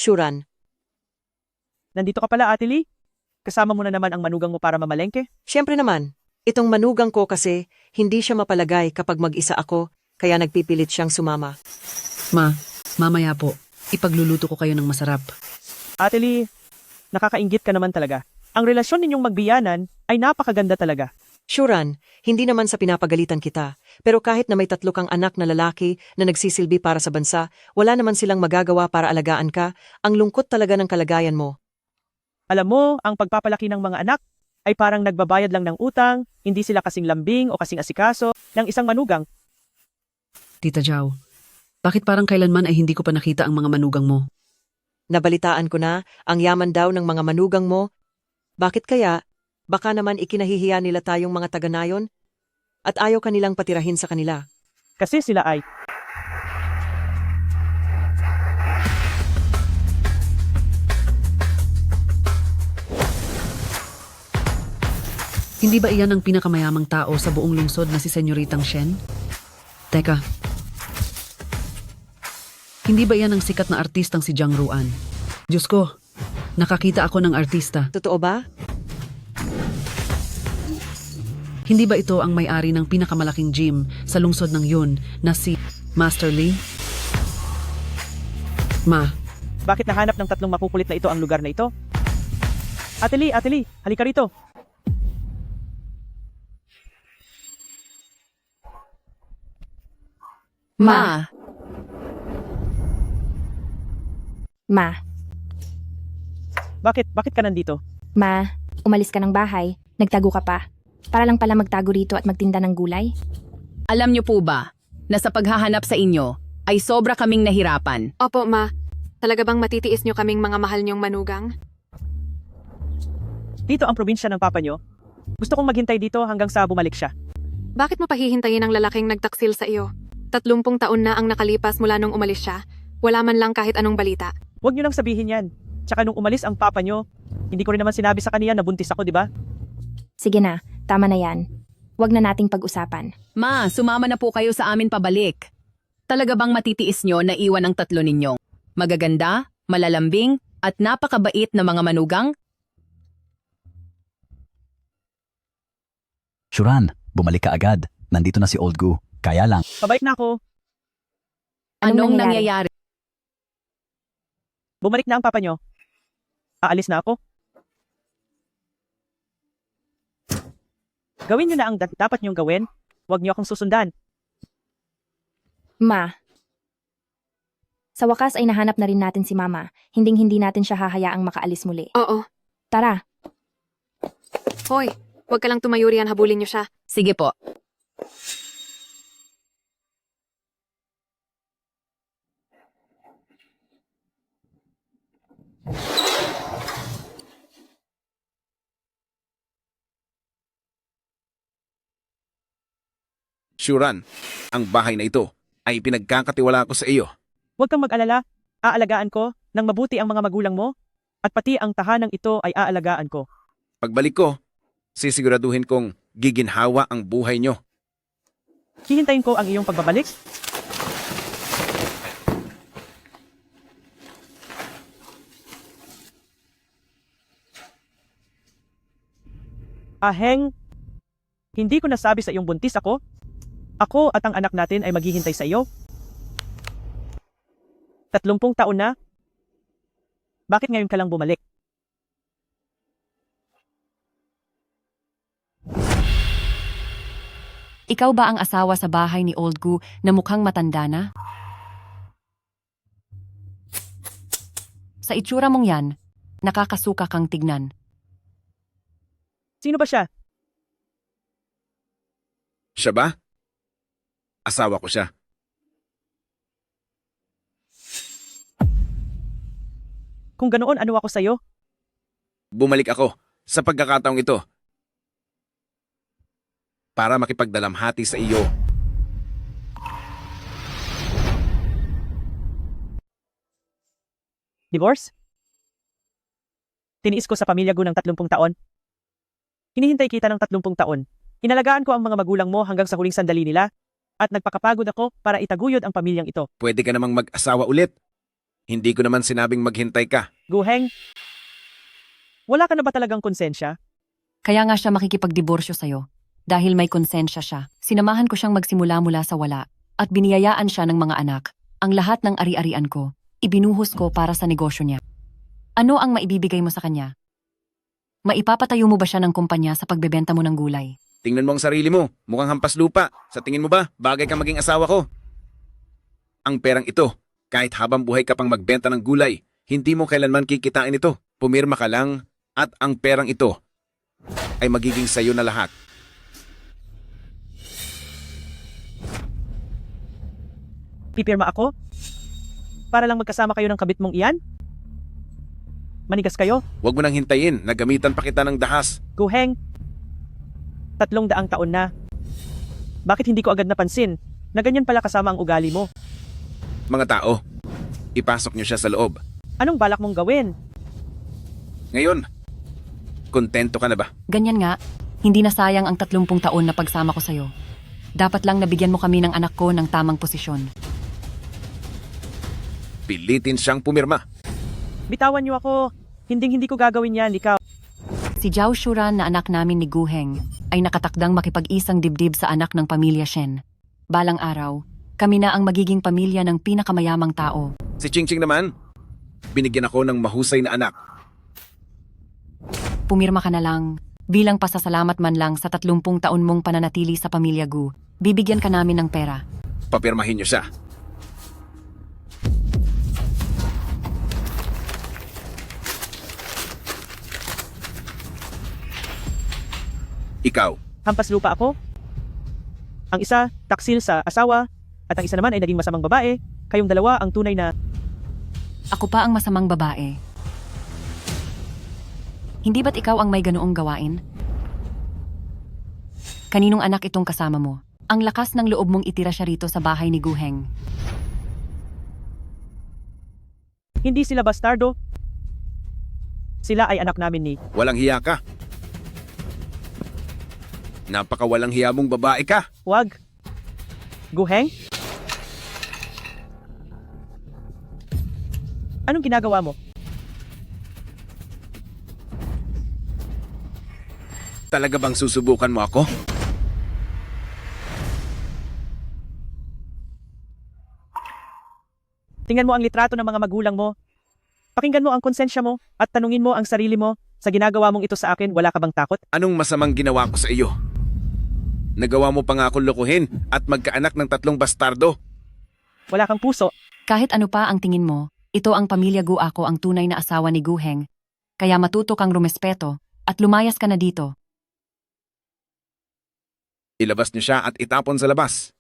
Shuran, Nandito ka pala, Ate Lee. Kasama mo na naman ang manugang mo para mamalengke. siyempre naman, itong manugang ko kasi hindi siya mapalagay kapag mag-isa ako, kaya nagpipilit siyang sumama. Ma, mamaya po. Ipagluluto ko kayo ng masarap. Ate Lee, nakakainggit ka naman talaga. Ang relasyon ninyong magbiyanan ay napakaganda talaga. Shuran, hindi naman sa pinapagalitan kita, pero kahit na may 3 kang anak na lalaki na nagsisilbi para sa bansa, wala naman silang magagawa para alagaan ka. Ang lungkot talaga ng kalagayan mo. Alam mo, ang pagpapalaki ng mga anak ay parang nagbabayad lang ng utang, hindi sila kasing lambing o kasing asikaso ng isang manugang. Tita Jao, bakit parang kailanman ay hindi ko pa nakita ang mga manugang mo? Nabalitaan ko na, ang yaman daw ng mga manugang mo. Bakit kaya? Baka naman ikinahihiya nila tayong mga taga-nayon? At ayaw kanilang patirahin sa kanila. Kasi sila ay, Hindi ba iyan ang pinakamayamang tao sa buong lungsod na si Senyoritang Shen? Teka. Hindi ba iyan ang sikat na artistang si Jiang Ruan? Diyos ko, nakakita ako ng artista. Totoo ba? Hindi ba ito ang may-ari ng pinakamalaking gym sa lungsod ng yun na si Master Lee? Ma, bakit nahanap ng 3 makukulit na ito ang lugar na ito? Ate Lee, halika rito. Ma. Ma, Bakit ka nandito? ma, umalis ka ng bahay, nagtago ka pa. Para lang pala magtago rito at magtinda ng gulay. Alam niyo po ba na sa paghahanap sa inyo ay sobra kaming nahirapan? Opo, ma. Talaga bang matitiis nyo kaming mga mahal nyong manugang? Dito ang probinsya ng papa nyo. Gusto kong maghintay dito hanggang sa bumalik siya. Bakit mo pahihintayin ang lalaking nagtaksil sa iyo? 30 taon na ang nakalipas mula nung umalis siya. Wala man lang kahit anong balita. Huwag nyo nang sabihin yan. Tsaka nung umalis ang papa nyo, hindi ko rin naman sinabi sa kaniya na buntis ako, di ba? Sige na, tama na yan. Huwag na nating pag-usapan. Ma, sumama na po kayo sa amin pabalik. Talaga bang matitiis nyo na iwan ang 3 ninyong magaganda, malalambing, at napakabait na mga manugang? Shuran, bumalik ka agad. Nandito na si Old Gu. Kaya lang. Pabalik na ako. Anong nangyayari? Bumalik na ang papa nyo. Aalis na ako. Gawin nyo na ang dapat nyong gawin. Huwag nyo akong susundan. Ma, sa wakas ay nahanap na rin natin si Mama. Hinding-hindi natin siya hahayaang makaalis muli. Oo. Tara, Hoy, huwag ka lang tumayo riyan, habulin nyo siya. Sige po. Shuran, ang bahay na ito ay pinagkakatiwala ko sa iyo. Huwag kang mag-alala. Aalagaan ko ng mabuti ang mga magulang mo. At pati ang tahanang ito ay aalagaan ko. Pagbalik ko, sisiguraduhin kong giginhawa ang buhay nyo. Hihintayin ko ang iyong pagbabalik. Aheng, hindi ko nasabi sa iyong buntis ako. Ako at ang anak natin ay maghihintay sa iyo. 30 taon na? Bakit ngayon ka lang bumalik? Ikaw ba ang asawa sa bahay ni Old Gu na mukhang matanda na? Sa itsura mong yan, nakakasuka kang tignan. Sino ba siya? Siya ba? Asawa ko siya. Kung ganoon, ano ako sa'yo? Bumalik ako sa pagkakataong ito para makipagdalamhati sa iyo. Divorce? Tiniis ko sa pamilya ko ng 30 taon. Hinihintay kita ng 30 taon. Inalagaan ko ang mga magulang mo hanggang sa huling sandali nila at nagpakapagod ako para itaguyod ang pamilyang ito. Pwede ka namang mag-asawa ulit. Hindi ko naman sinabing maghintay ka. Guheng, wala ka na ba talagang konsensya? Kaya nga siya makikipagdiborsyo sa'yo. Dahil may konsensya siya, sinamahan ko siyang magsimula mula sa wala at biniyayaan siya ng mga anak. Ang lahat ng ari-arian ko, ibinuhos ko para sa negosyo niya. Ano ang maibibigay mo sa kanya? Maipapatayo mo ba siya ng kumpanya sa pagbebenta mo ng gulay? Tingnan mo ang sarili mo. Mukhang hampas lupa. Sa tingin mo ba, bagay ka maging asawa ko? Ang perang ito, kahit habang buhay ka pang magbenta ng gulay, hindi mo kailanman kikitain ito. Pumirma ka lang at ang perang ito ay magiging sayo na lahat. Pipirma ako? Para lang magkasama kayo ng kabit mong iyan? Manigas kayo? Huwag mo nang hintayin na gamitan pa kita ng dahas. Guheng, 300 taon na. Bakit hindi ko agad napansin na ganyan pala kasama ang ugali mo? Mga tao, ipasok niyo siya sa loob. Anong balak mong gawin? Ngayon, kontento ka na ba? Ganyan nga, hindi na sayang ang 30 taon na pagsama ko sa'yo. Dapat lang nabigyan mo kami ng anak ko ng tamang posisyon. Pilitin siyang pumirma. Bitawan niyo ako. Hindi ko gagawin yan, ikaw. Si Zhao Shuran na anak namin ni Guheng ay nakatakdang makipag-isang dibdib sa anak ng pamilya Shen. Balang araw, kami na ang magiging pamilya ng pinakamayamang tao. Si Ching Ching naman, binigyan ako ng mahusay na anak. Pumirma ka na lang. Bilang pasasalamat man lang sa 30 taon mong pananatili sa pamilya Gu, bibigyan ka namin ng pera. Papirmahin niyo siya. Ikaw, Hampas lupa ako? Ang isa, taksil sa asawa, at ang isa naman ay naging masamang babae. Kayong dalawa ang tunay na... Ako pa ang masamang babae. Hindi ba't ikaw ang may ganoong gawain? Kaninong anak itong kasama mo? Ang lakas ng loob mong itira siya rito sa bahay ni Guheng. Hindi sila bastardo. Sila ay anak namin ni... walang hiya ka. Napakawalang hiya mong babae ka. Wag. Guheng? Anong ginagawa mo? Talaga bang susubukan mo ako? Tingnan mo ang litrato ng mga magulang mo. Pakinggan mo ang konsensya mo at tanungin mo ang sarili mo, sa ginagawa mong ito sa akin, wala ka bang takot? Anong masamang ginawa ko sa iyo? Nagawa mo pa nga akong lokohin at magkaanak ng 3 bastardo. Wala kang puso. Kahit ano pa ang tingin mo, ito ang pamilya Gu, ako ang tunay na asawa ni Guheng. Kaya matuto kang rumespeto at lumayas ka na dito. Ilabas niyo siya at itapon sa labas.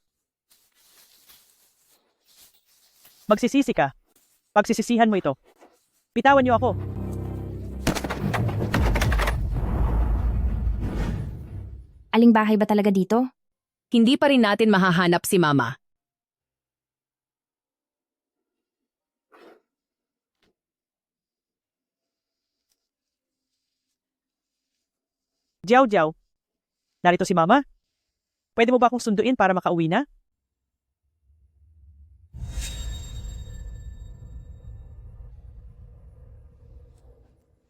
Magsisisi ka. Pagsisisihan mo ito. Bitawan niyo ako. Aling bahay ba talaga dito? Hindi pa rin natin mahahanap si Mama. Jiao Jiao. Narito si Mama. Pwede mo ba akong sunduin para makauwi na?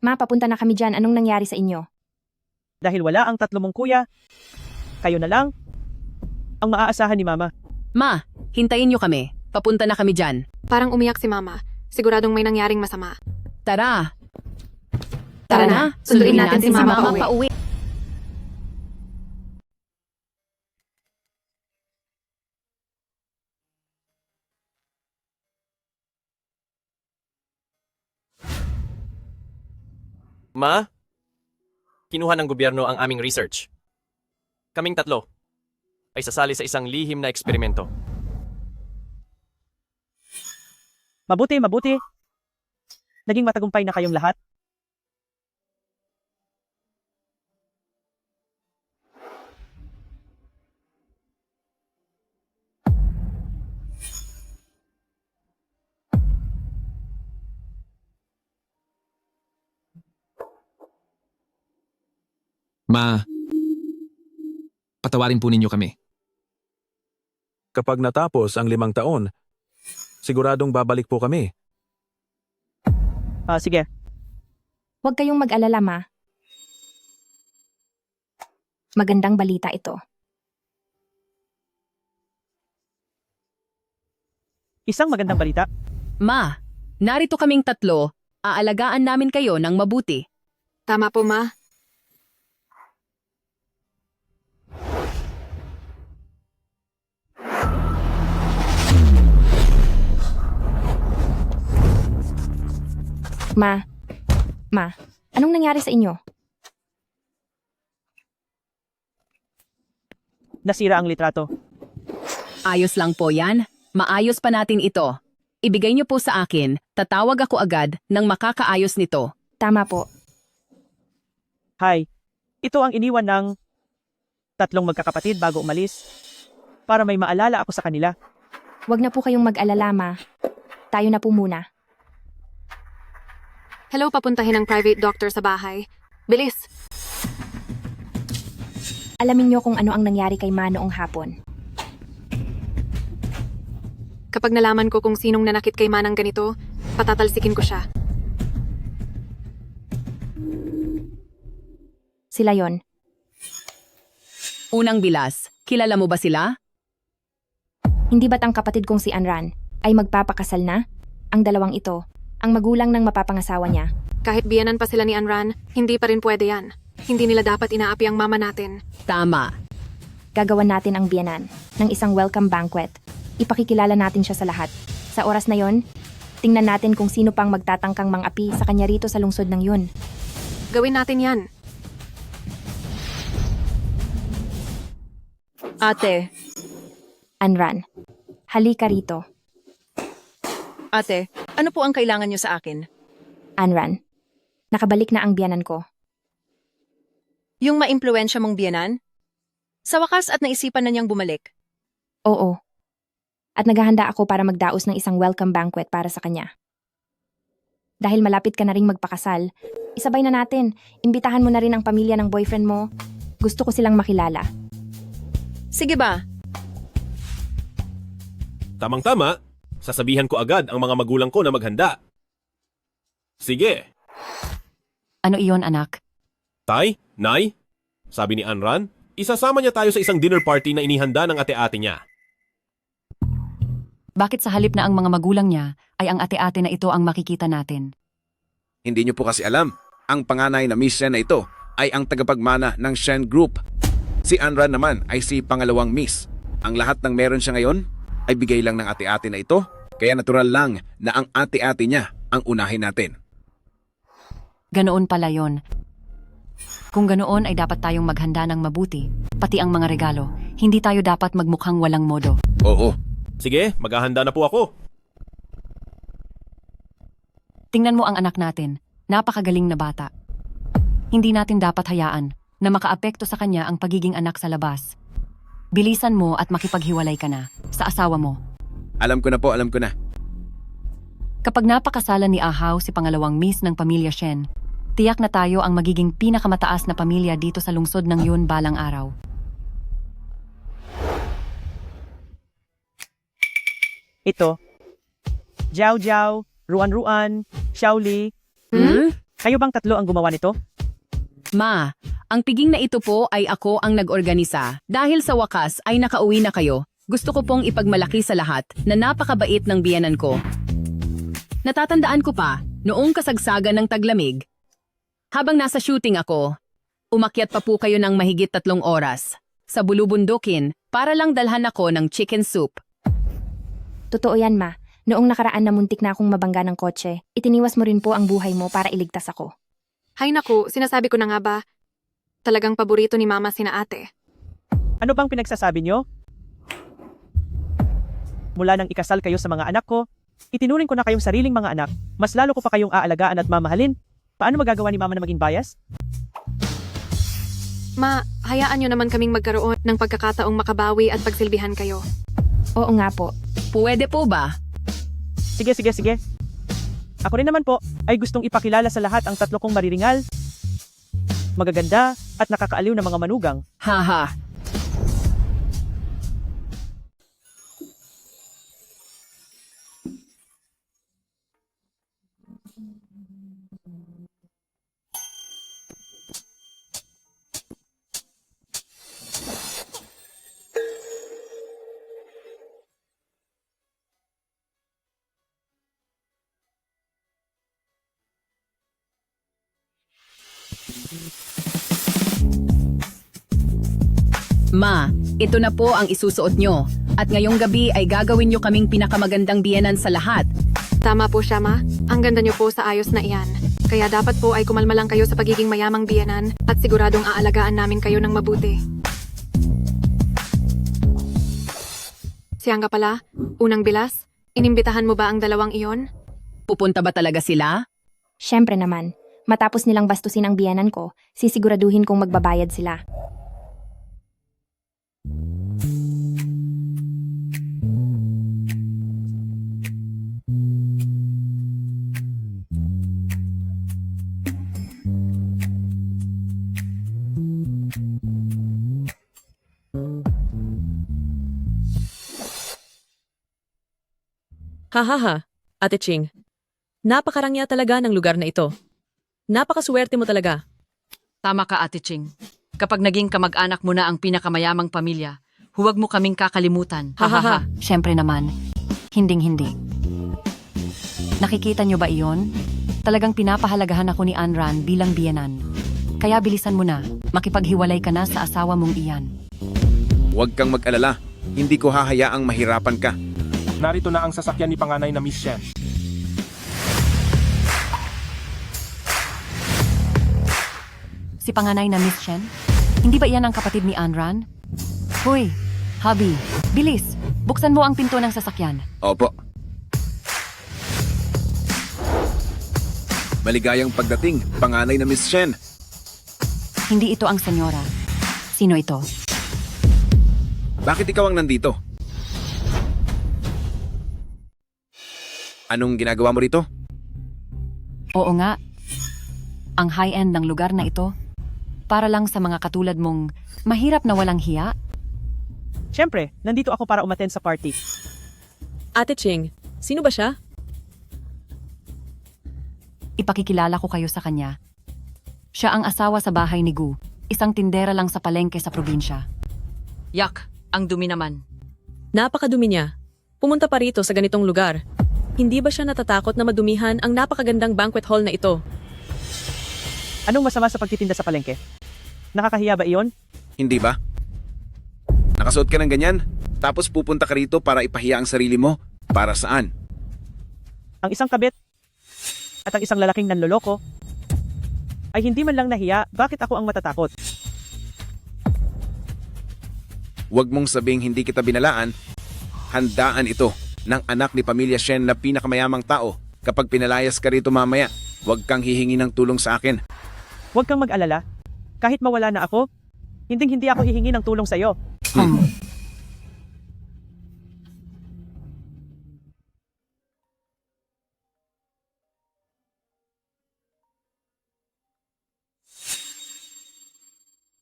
Ma, papunta na kami dyan. Anong nangyari sa inyo? Dahil wala ang 3 mong kuya, kayo na lang ang maaasahan ni Mama. Ma, hintayin niyo kami. Papunta na kami dyan. Parang umiyak si Mama. Siguradong may nangyaring masama. Tara. Tara na, sunduin natin si Mama pauwi. Ma, kinuha ng gobyerno ang aming research. Kaming 3 ay sasali sa isang lihim na eksperimento. Mabuti. Naging matagumpay na kayong lahat. Ma, patawarin po ninyo kami. Kapag natapos ang 5 taon, siguradong babalik po kami. Sige. Huwag kayong mag-alala, Ma. Magandang balita ito. Isang magandang balita. Ma, narito kaming tatlo. Aalagaan namin kayo ng mabuti. Tama po, Ma. Ma, anong nangyari sa inyo? Nasira ang litrato. Ayos lang po yan. Maayos pa natin ito. Ibigay niyo po sa akin, tatawag ako agad nang makakaayos nito. Tama po. Hi. Ito ang iniwan ng tatlong magkakapatid bago umalis para may maalala ako sa kanila. Huwag na po kayong mag-alala, Ma. Tayo na po muna. Hello, papuntahin ng private doctor sa bahay. Bilis! Alamin niyo kung ano ang nangyari kay Ma noong hapon. Kapag nalaman ko kung sinong nanakit kay Manang ganito, patatalsikin ko siya. Sila yon. Unang bilas, kilala mo ba sila? Hindi ba't ang kapatid kong si Anran ay magpapakasal na? Ang dalawang ito, ang magulang ng mapapangasawa niya. Kahit biyanan pa sila ni Anran, hindi pa rin pwede yan. Hindi nila dapat inaapi ang mama natin. Tama. Gagawan natin ang biyanan ng isang welcome banquet. Ipakikilala natin siya sa lahat. Sa oras na yon, tingnan natin kung sino pang magtatangkang mang-api sa kanya rito sa lungsod ng yun. Gawin natin yan. Ate, Anran, halika rito. ate, ano po ang kailangan niyo sa akin? Anran, nakabalik na ang biyanan ko. Yung maimpluwensya mong biyanan? Sa wakas at naisipan na niyang bumalik. Oo. At naghahanda ako para magdaos ng isang welcome banquet para sa kanya. Dahil malapit ka na ring magpakasal, isabay na natin. Imbitahan mo na rin ang pamilya ng boyfriend mo. Gusto ko silang makilala. Sige ba? Tamang-tama. Sasabihan ko agad ang mga magulang ko na maghanda. Sige. Ano iyon, anak? Tay, Nay, sabi ni Anran, isasama niya tayo sa isang dinner party na inihanda ng ate-ate niya. Bakit sa halip na ang mga magulang niya ay ang ate-ate na ito ang makikita natin? Hindi niyo po kasi alam, ang panganay na Miss Shen na ito ay ang tagapagmana ng Shen Group. Si Anran naman ay si pangalawang Miss. Ang lahat ng meron siya ngayon ay bigay lang ng ate-ate na ito, kaya natural lang na ang ate-ate niya ang unahin natin. Ganoon pala yon. Kung ganoon ay dapat tayong maghanda ng mabuti, pati ang mga regalo. Hindi tayo dapat magmukhang walang modo. Oo. Sige, maghahanda na po ako. Tingnan mo ang anak natin. Napakagaling na bata. Hindi natin dapat hayaan na makaapekto sa kanya ang pagiging anak sa labas. Bilisan mo at makipaghiwalay ka na sa asawa mo. Alam ko na po, alam ko na. Kapag napakasalan ni Ahaw si pangalawang Miss ng pamilya Shen, tiyak na tayo ang magiging pinakamataas na pamilya dito sa lungsod ng yun balang araw. Ito. Jiao Jiao, Ruan Ruan, Xiaoli. Kayo bang tatlo ang gumawa nito? Ma, ang piging na ito po ay ako ang nag-organisa. Dahil sa wakas ay nakauwi na kayo, gusto ko pong ipagmalaki sa lahat na napakabait ng biyanan ko. Natatandaan ko pa, noong kasagsagan ng taglamig, habang nasa shooting ako, umakyat pa po kayo ng mahigit 3 oras sa bulubundukin para lang dalhan ako ng chicken soup. Totoo yan, Ma. Noong nakaraan na muntik na akong mabangga ng kotse, itiniwas mo rin po ang buhay mo para iligtas ako. Hay naku, sinasabi ko na nga ba, talagang paborito ni Mama sina ate. Ano bang pinagsasabi nyo? Mula nang ikasal kayo sa mga anak ko, itinuring ko na kayong sariling mga anak. Mas lalo ko pa kayong aalagaan at mamahalin. Paano magagawa ni Mama na maging bias? Ma, hayaan nyo naman kaming magkaroon ng pagkakataong makabawi at pagsilbihan kayo. Oo nga po. Pwede po ba? Sige. Ako rin naman po ay gustong ipakilala sa lahat ang tatlo kong mariringal, magaganda at nakakaaliw na mga manugang. Haha. Ma, ito na po ang isusuot nyo. At ngayong gabi ay gagawin nyo kaming pinakamagandang biyenan sa lahat. Tama po siya, Ma. Ang ganda niyo po sa ayos na iyan. Kaya dapat po ay kumalma lang kayo sa pagiging mayamang biyenan at siguradong aalagaan namin kayo ng mabuti. Siyang ka pala, unang bilas, inimbitahan mo ba ang dalawang iyon? Pupunta ba talaga sila? Siyempre naman, matapos nilang bastusin ang biyanan ko, sisiguraduhin kong magbabayad sila. Hahaha, Ate Ching. Napakarangya talaga ng lugar na ito. Napakaswerte mo talaga. Tama ka, Ate Ching. Kapag naging kamag-anak mo na ang pinakamayamang pamilya, huwag mo kaming kakalimutan. Hahaha. Siyempre naman, hinding-hindi. Nakikita nyo ba iyon? Talagang pinapahalagahan ako ni Anran bilang biyenan. Kaya bilisan mo na, makipaghiwalay ka na sa asawa mong iyan. Huwag kang mag-alala. Hindi ko hahayaang mahirapan ka. Narito na ang sasakyan ni panganay na Miss Shen. Si panganay na Miss Shen? Hindi ba iyan ang kapatid ni Anran? Hoy, Habi, bilis! Buksan mo ang pinto ng sasakyan. Opo. Maligayang pagdating, panganay na Miss Shen. Hindi ito ang senyora. Sino ito? Bakit ikaw ang nandito? Anong ginagawa mo rito? Oo nga. Ang high-end ng lugar na ito, para lang sa mga katulad mong mahirap na walang hiya. Siyempre, nandito ako para umattend sa party. Ate Ching, sino ba siya? Ipakikilala ko kayo sa kanya. Siya ang asawa sa bahay ni Gu, isang tindera lang sa palengke sa probinsya. Yak, ang dumi naman. Napakadumi niya. Pumunta pa rito sa ganitong lugar. Hindi ba siya natatakot na madumihan ang napakagandang banquet hall na ito? Anong masama sa pagtitinda sa palengke? Nakakahiya ba iyon? Hindi ba? Nakasuot ka ng ganyan, tapos pupunta ka rito para ipahiya ang sarili mo? Para saan? Ang isang kabit at ang isang lalaking nanloloko ay hindi man lang nahiya, bakit ako ang matatakot? Huwag mong sabing hindi kita binalaan. Handaan ito ng anak ni Pamilya Shen na pinakamayamang tao. Kapag pinalayas ka rito mamaya, huwag kang hihingi ng tulong sa akin. Huwag kang mag-alala. Kahit mawala na ako, hindi ako hihingi ng tulong sa'yo.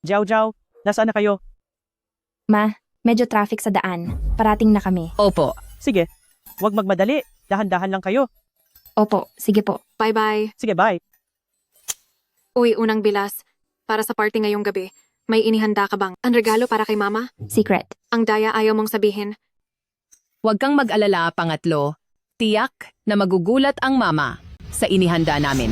Jiao Jiao, nasaan na kayo? Ma, medyo traffic sa daan. Parating na kami. Opo. Sige, huwag magmadali. Dahan-dahan lang kayo. Opo, sige po. Bye-bye. Sige, bye. Uy, unang bilas. Para sa party ngayong gabi, may inihanda ka bang? Ang regalo para kay Mama? Secret. Ang daya ayaw mong sabihin. Huwag kang mag-alala, pangatlo. Tiyak na magugulat ang mama sa inihanda namin.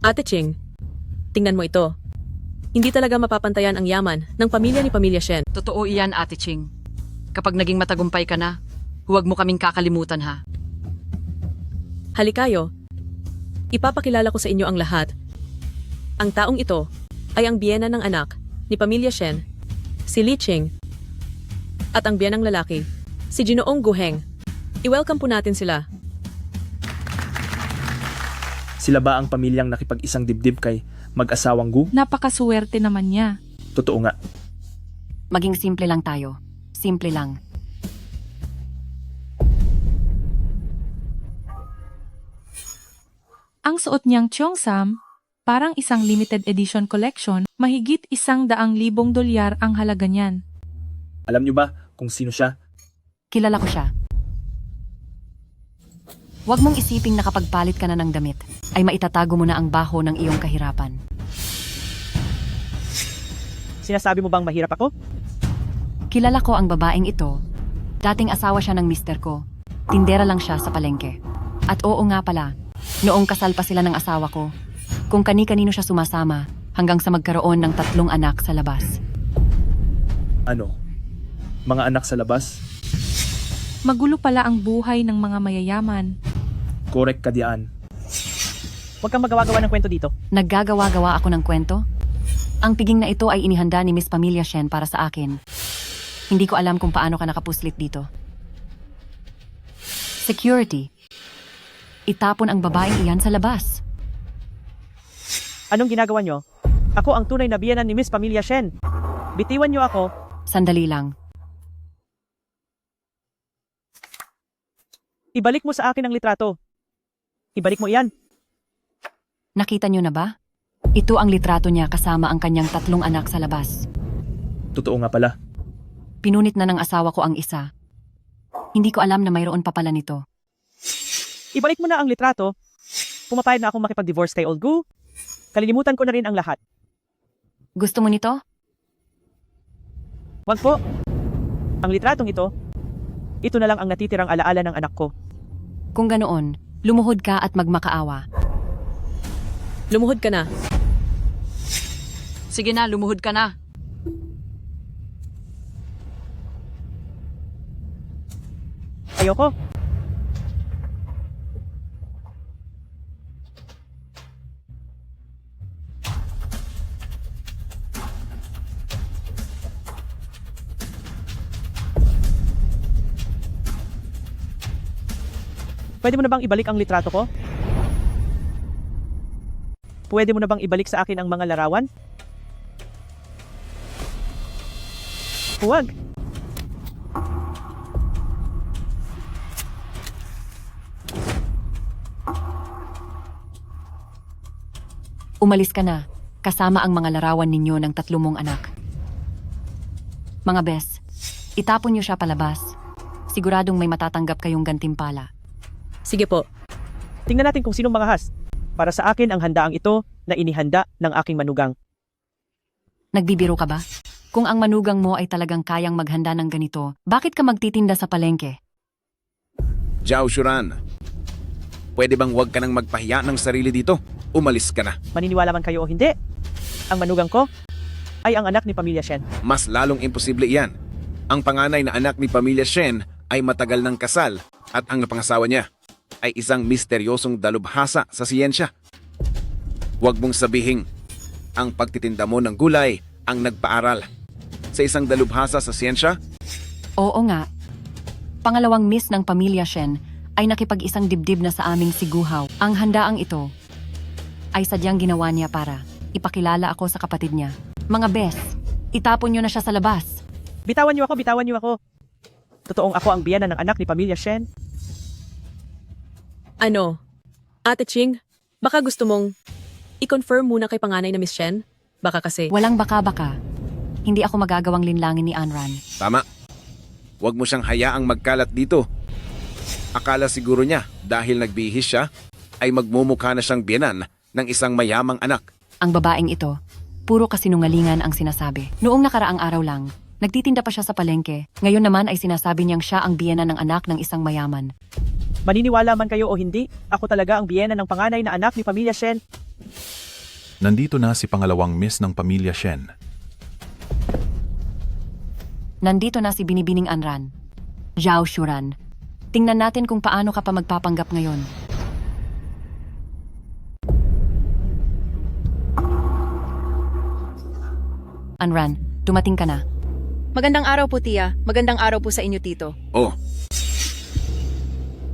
Ate Ching, tingnan mo ito. Hindi talaga mapapantayan ang yaman ng pamilya ni Pamilya Shen. Totoo iyan, Ate Ching. Kapag naging matagumpay ka na, huwag mo kaming kakalimutan ha. Halikayo, ipapakilala ko sa inyo ang lahat. Ang taong ito ay ang biyena ng anak ni Pamilya Shen, si Li Ching, at ang biyenang lalaki, si Ginoong Guheng. I-welcome po natin sila. Sila ba ang pamilyang nakipag-isang dibdib kay mag-asawang Gu? Napakaswerte naman niya. Totoo nga. Maging simple lang tayo. Simple lang. Ang suot niyang Cheongsam, parang isang limited edition collection, mahigit $100,000 ang halaga niyan. Alam nyo ba kung sino siya? Kilala ko siya. Huwag mong isiping nakapagpalit ka na ng damit, ay maitatago mo na ang baho ng iyong kahirapan. Sinasabi mo bang mahirap ako? Kilala ko ang babaeng ito. Dating asawa siya ng mister ko. Tindera lang siya sa palengke. At oo nga pala, noong kasal pa sila ng asawa ko, kung kani-kanino siya sumasama hanggang sa magkaroon ng 3 anak sa labas. Ano? Mga anak sa labas? Magulo pala ang buhay ng mga mayayaman. Correct ka diyan. Huwag kang magawa-gawa ng kwento dito. Naggagawa-gawa ako ng kwento? Ang piging na ito ay inihanda ni Miss Pamilya Shen para sa akin. Hindi ko alam kung paano ka nakapuslit dito. Security. Itapon ang babaeng iyan sa labas. Anong ginagawa nyo? Ako ang tunay na biyenan ni Miss Pamilya Shen. Bitiwan nyo ako. Sandali lang. Ibalik mo sa akin ang litrato. Ibalik mo iyan. Nakita niyo na ba? Ito ang litrato niya kasama ang kanyang 3 anak sa labas. Totoo nga pala. Pinunit na ng asawa ko ang isa. Hindi ko alam na mayroon pa pala nito. Ibalik mo na ang litrato. Pumapayag na akong makipag-divorce kay Old Gu. Kalilimutan ko na rin ang lahat. Gusto mo nito? Wag po. Ang litratong ito na lang ang natitirang alaala ng anak ko. Kung ganoon, lumuhod ka at magmakaawa. Lumuhod ka na. Sige na, lumuhod ka na. Ayoko. Pwede mo na bang ibalik ang litrato ko? Pwede mo na bang ibalik sa akin ang mga larawan? Huwag. Umalis ka na, kasama ang mga larawan ninyo ng 3 mong anak. Mga bes, itapon niyo siya palabas. Siguradong may matatanggap kayong gantimpala. Sige po. Tingnan natin kung sinong mangahas. Para sa akin ang handaang ito na inihanda ng aking manugang. Nagbibiro ka ba? Kung ang manugang mo ay talagang kayang maghanda ng ganito, bakit ka magtitinda sa palengke? Zhao Shuran, pwede bang huwag ka nang magpahiya ng sarili dito? Umalis ka na. Maniniwala man kayo o hindi, ang manugang ko ay ang anak ni Pamilya Shen. Mas lalong imposible iyan. Ang panganay na anak ni Pamilya Shen ay matagal ng kasal at ang napangasawa niya ay isang misteryosong dalubhasa sa siyensya. Huwag mong sabihin, ang pagtitinda mo ng gulay ang nagpaaral sa isang dalubhasa sa siyensya? Oo nga. Pangalawang miss ng Pamilya Shen ay nakipag-isang dibdib na sa aming siguhaw. Ang handaang ito ay sadyang ginawa niya para ipakilala ako sa kapatid niya. Mga bes, itapon niyo na siya sa labas. Bitawan niyo ako, bitawan niyo ako. Totoong ako ang biyenan ng anak ni Pamilya Shen. Ano? Ate Ching, baka gusto mong i-confirm muna kay panganay na Miss Shen? Baka kasi... Walang baka-baka. Hindi ako magagawang linlangin ni Anran. Tama. Huwag mo siyang hayaang magkalat dito. Akala siguro niya dahil nagbihis siya ay magmumukha na siyang biyenan ng isang mayamang anak. Ang babaeng ito, puro kasinungalingan ang sinasabi. Noong nakaraang araw lang, nagtitinda pa siya sa palengke. Ngayon naman ay sinasabi niyang siya ang biyenan ng anak ng isang mayaman. Maniniwala man kayo o hindi, ako talaga ang biyenan ng panganay na anak ni Pamilya Shen. Nandito na si pangalawang miss ng Pamilya Shen. Nandito na si Binibining Anran. Zhao Shuran. Tingnan natin kung paano ka pa magpapanggap ngayon. Anran, dumating ka na. Magandang araw po, Tia. Magandang araw po sa inyo, Tito. Oh,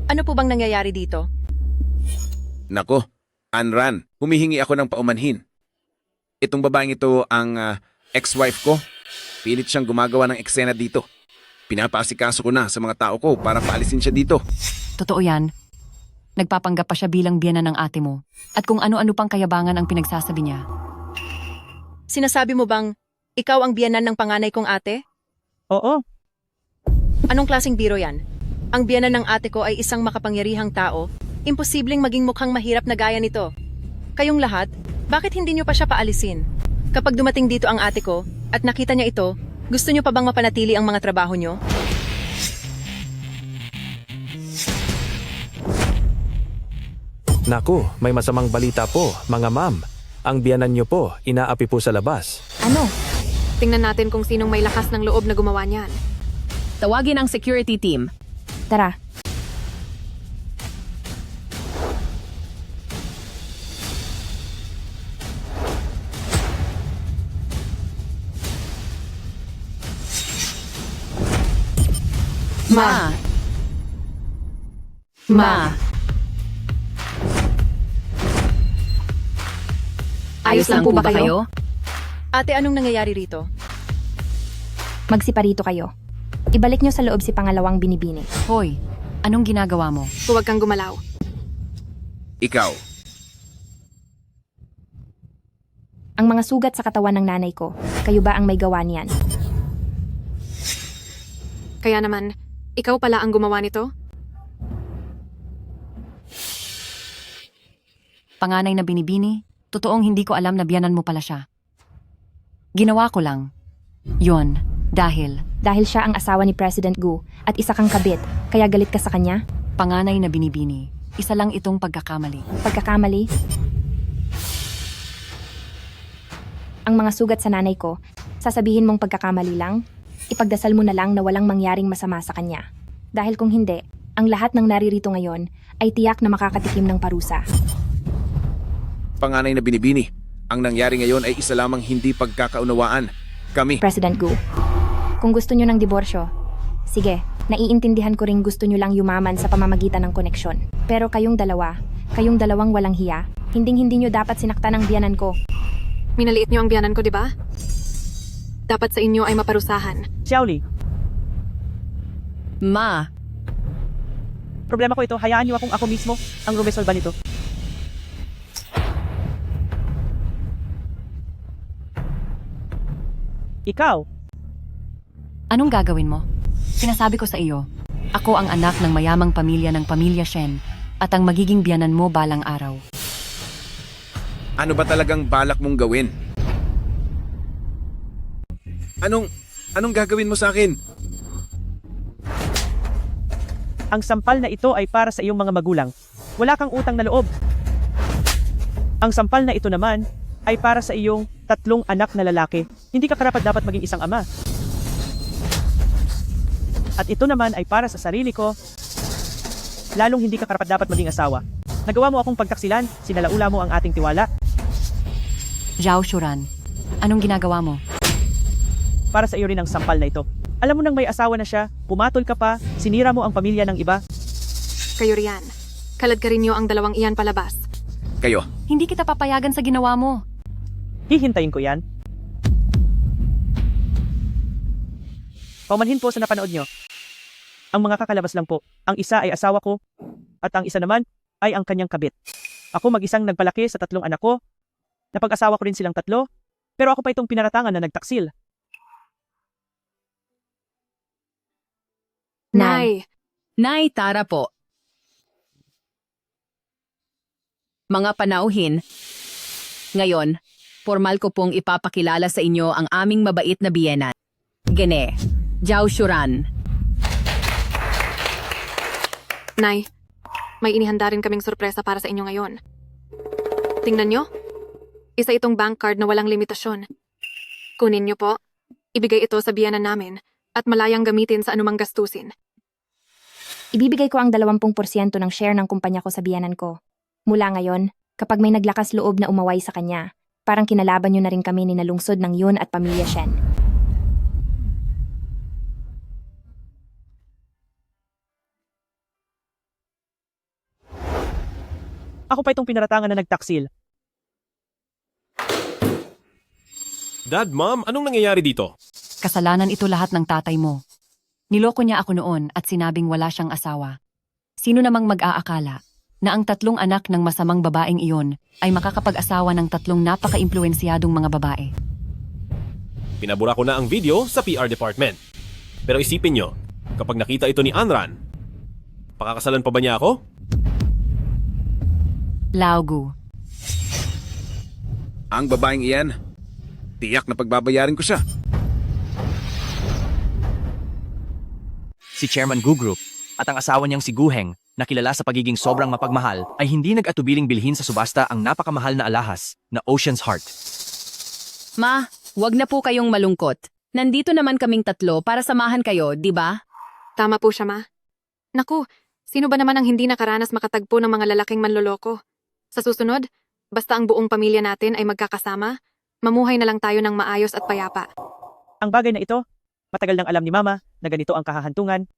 Ano po bang nangyayari dito? nako. Anran, humihingi ako ng paumanhin. Itong babaeng ito ang ex-wife ko. Pilit siyang gumagawa ng eksena dito. Pinapaasikaso ko na sa mga tao ko para paalisin siya dito. Totoo yan. Nagpapanggap pa siya bilang biyenan ng ate mo. At kung ano-ano pang kayabangan ang pinagsasabi niya. Sinasabi mo bang ikaw ang biyenan ng panganay kong ate? Oo. Anong klaseng biro yan? Ang biyanan ng ate ko ay isang makapangyarihang tao. Imposibleng maging mukhang mahirap na gaya nito. Kayong lahat, bakit hindi nyo pa siya paalisin? Kapag dumating dito ang ate ko at nakita niya ito, gusto nyo pa bang mapanatili ang mga trabaho nyo? Naku, may masamang balita po, mga ma'am. Ang biyanan niyo po, inaapi po sa labas. Ano? Tingnan natin kung sinong may lakas ng loob na gumawa niyan. Tawagin ang security team. Tara, Ma! Ma! Ayos lang po ba kayo? Ate, anong nangyayari rito? magsiparito kayo. Ibalik nyo sa loob si pangalawang binibini. Hoy, anong ginagawa mo? Huwag kang gumalaw. Ikaw, Ang mga sugat sa katawan ng nanay ko, kayo ba ang may gawa niyan? Kaya naman, ikaw pala ang gumawa nito? Panganay na binibini, totoong hindi ko alam na biyanan mo pala siya. Ginawa ko lang. Yon, dahil Dahil siya ang asawa ni President Gu at isa kang kabit, kaya galit ka sa kanya? panganay na binibini, isa lang itong pagkakamali. Pagkakamali? Ang mga sugat sa nanay ko, sasabihin mong pagkakamali lang? Ipagdasal mo na lang na walang mangyaring masama sa kanya. Dahil kung hindi, ang lahat ng naririto ngayon ay tiyak na makakatikim ng parusa. panganay na binibini. Ang nangyari ngayon ay isa lamang hindi pagkakaunawaan. Kami, President Gu, kung gusto nyo ng diborsyo, sige, naiintindihan ko ring gusto nyo lang yumaman sa pamamagitan ng koneksyon. Pero kayong dalawang walang hiya, hinding-hindi nyo dapat sinaktan ang biyanan ko. Minaliit niyo ang biyanan ko, di ba? Dapat sa inyo ay maparusahan. Xiaoli, Ma! problema ko ito. Hayaan niyo akong ako mismo ang rumesolba nito. Ikaw, Anong gagawin mo? Sinasabi ko sa iyo, ako ang anak ng mayamang pamilya ng pamilya Shen at ang magiging biyanan mo balang araw. ano ba talagang balak mong gawin? Anong gagawin mo sa akin? ang sampal na ito ay para sa iyong mga magulang. Wala kang utang na loob. Ang sampal na ito naman ay para sa iyong 3 anak na lalaki. Hindi ka karapat-dapat maging isang ama. At ito naman ay para sa sarili ko, lalong hindi ka karapat-dapat maging asawa. Nagawa mo akong pagtaksilan, sinalaula mo ang ating tiwala. Zhao Shuran, anong ginagawa mo? Para sa iyo rin ang sampal na ito. Alam mo nang may asawa na siya, pumatol ka pa, sinira mo ang pamilya ng iba. Kayo riyan. Kalad ka rin niyo ang dalawang iyan palabas. Kayo, Hindi kita papayagan sa ginawa mo. Hihintayin ko yan. Paumanhin po sa napanood nyo. Ang mga kakalabas lang po, ang isa ay asawa ko, at ang isa naman ay ang kanyang kabit. Ako mag-isang nagpalaki sa 3 anak ko, napag-asawa ko rin silang 3, pero ako pa itong pinaratangan na nagtaksil. Nay! Nay, tara po. Mga panauhin, ngayon, formal ko pong ipapakilala sa inyo ang aming mabait na biyenan. Gene, Zhao Shuran. Nay, may inihanda rin kaming sorpresa para sa inyo ngayon. Tingnan nyo. Isa itong bank card na walang limitasyon. Kunin nyo po. Ibigay ito sa biyanan namin at malayang gamitin sa anumang gastusin. Ibibigay ko ang 20% ng share ng kumpanya ko sa biyanan ko. Mula ngayon, kapag may naglakas loob na umaway sa kanya, parang kinalaban nyo na rin kami ni nalungsod ng Yun at pamilya Shen. Ako pa itong pinaratangan na nagtaksil. Dad, Mom, anong nangyayari dito? Kasalanan ito lahat ng tatay mo. Niloko niya ako noon at sinabing wala siyang asawa. Sino namang mag-aakala na ang 3 anak ng masamang babaeng iyon ay makakapag-asawa ng 3 napaka-impluensyadong mga babae? Pinabura ko na ang video sa PR department. Pero isipin nyo, Kapag nakita ito ni Anran, pakakasalan pa ba niya ako? Laugu. Ang babaeng iyan, tiyak na pagbabayarin ko siya. Si Chairman Gu Group at ang asawa niyang si Gu Heng na kilala sa pagiging sobrang mapagmahal ay hindi nag-atubiling bilhin sa subasta ang napakamahal na alahas na Ocean's Heart. Ma, wag na po kayong malungkot. Nandito naman kaming tatlo para samahan kayo, di ba? Tama po siya, Ma. Naku, sino ba naman ang hindi nakaranas makatagpo ng mga lalaking manloloko? Sa susunod, basta ang buong pamilya natin ay magkakasama, mamuhay na lang tayo ng maayos at payapa. Ang bagay na ito, matagal nang alam ni Mama na ganito ang kahahantungan.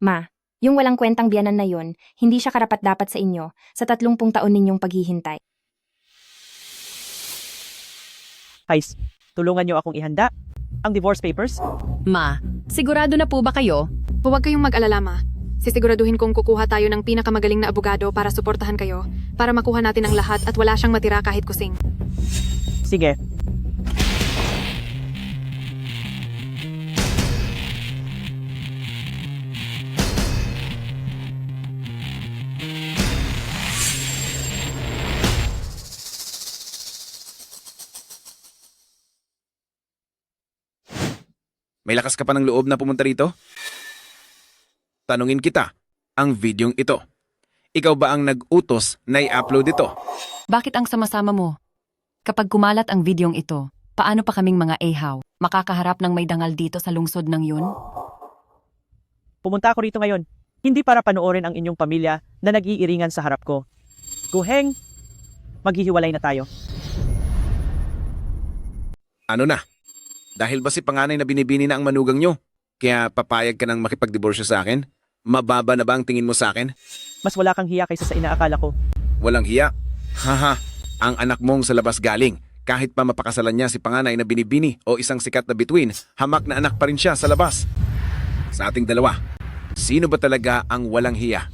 Ma, yung walang kwentang biyanan na yon, hindi siya karapat-dapat sa inyo sa 30 taon ninyong paghihintay. Guys, tulungan niyo akong ihanda ang divorce papers. Ma, sigurado na po ba kayo? Huwag kayong mag-alala, Ma. Sisiguraduhin kong kukuha tayo ng pinakamagaling na abogado para suportahan kayo, para makuha natin ang lahat at wala siyang matira kahit kusing. Sige. May lakas ka pa ng loob na pumunta rito? Tanungin kita, ang videong ito. Ikaw ba ang nag-utos na i-upload ito? Bakit ang sama-sama mo? Kapag kumalat ang videong ito, paano pa kaming mga ehaw makakaharap ng may dangal dito sa lungsod ng yun? Pumunta ako rito ngayon, hindi para panoorin ang inyong pamilya na nag-iiringan sa harap ko. Gu Heng, maghihiwalay na tayo. Ano na? Dahil ba si panganay na binibini na ang manugang nyo? Kaya papayag ka ng makipagdiborsyo sa akin? Mababa na ba ang tingin mo sa akin? Mas wala kang hiya kaysa sa inaakala ko. Walang hiya? Haha, ang anak mong sa labas galing. Kahit pa mapakasalan niya si panganay na binibini o isang sikat na bituin, hamak na anak pa rin siya sa labas. Sa ating dalawa, sino ba talaga ang walang hiya?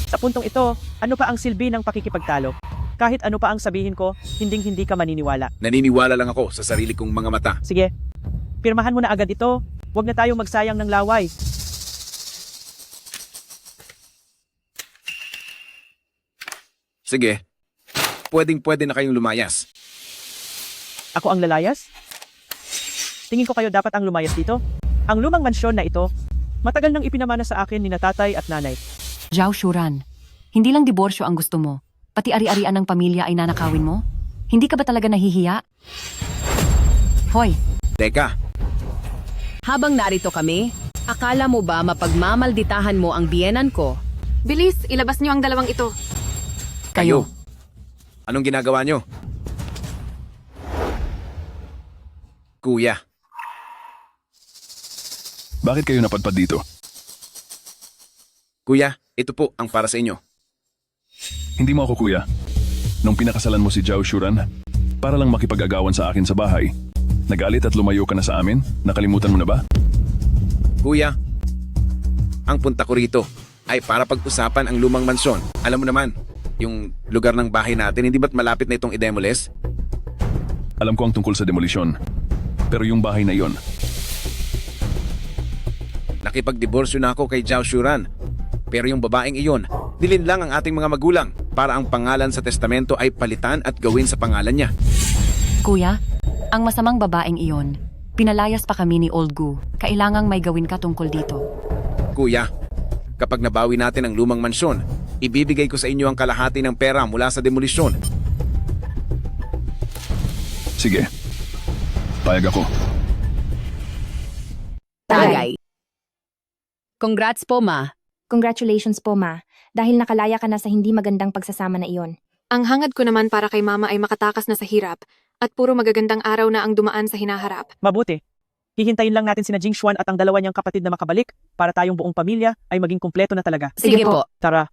Sa puntong ito, ano pa ang silbi ng pakikipagtalo? Kahit ano pa ang sabihin ko, hinding-hindi ka maniniwala. Naniniwala lang ako sa sarili kong mga mata. Sige, pirmahan mo na agad ito. Huwag na tayong magsayang ng laway. Sige, pwedeng-pwede na kayong lumayas. Ako ang lalayas? Tingin ko kayo dapat ang lumayas dito. Ang lumang mansyon na ito, matagal nang ipinamana sa akin ni na tatay at nanay. Zhao Shuran, hindi lang diborsyo ang gusto mo. Pati ari-arian ng pamilya ay nanakawin mo? Hindi ka ba talaga nahihiya? Hoy! Teka, Habang narito kami, akala mo ba mapagmamalditahan mo ang biyenan ko? Bilis, ilabas niyo ang dalawang ito. kayo. Anong ginagawa nyo? Kuya. Bakit kayo napadpad dito? Kuya, ito po ang para sa inyo. Hindi mo ako kuya. Nung pinakasalan mo si Zhao Shuran, para lang makipag-agawan sa akin sa bahay, nagalit at lumayo ka na sa amin? Nakalimutan mo na ba? Kuya, ang punta ko rito ay para pag-usapan ang lumang mansyon. Alam mo naman, yung lugar ng bahay natin, hindi ba't malapit na itong i-demolish? Alam ko ang tungkol sa demolisyon. Pero yung bahay na iyon, nakipagdiborsyo na ako kay Zhao Shuran. Pero yung babaeng iyon, dilin lang ang ating mga magulang para ang pangalan sa testamento ay palitan at gawin sa pangalan niya. Kuya, ang masamang babaeng iyon, pinalayas pa kami ni Old Gu. Kailangang may gawin ka tungkol dito. Kuya, kapag nabawi natin ang lumang mansyon, ibibigay ko sa inyo ang kalahati ng pera mula sa demolisyon. sige. Payag ako. Tagay. Congrats po, Ma. Congratulations po, Ma. Dahil nakalaya ka na sa hindi magandang pagsasama na iyon. Ang hangad ko naman para kay Mama ay makatakas na sa hirap at puro magagandang araw na ang dumaan sa hinaharap. Mabuti. Hihintayin lang natin sina Jing Xuan at ang dalawa niyang kapatid na makabalik para tayong buong pamilya ay maging kumpleto na talaga. Sige po. Tara.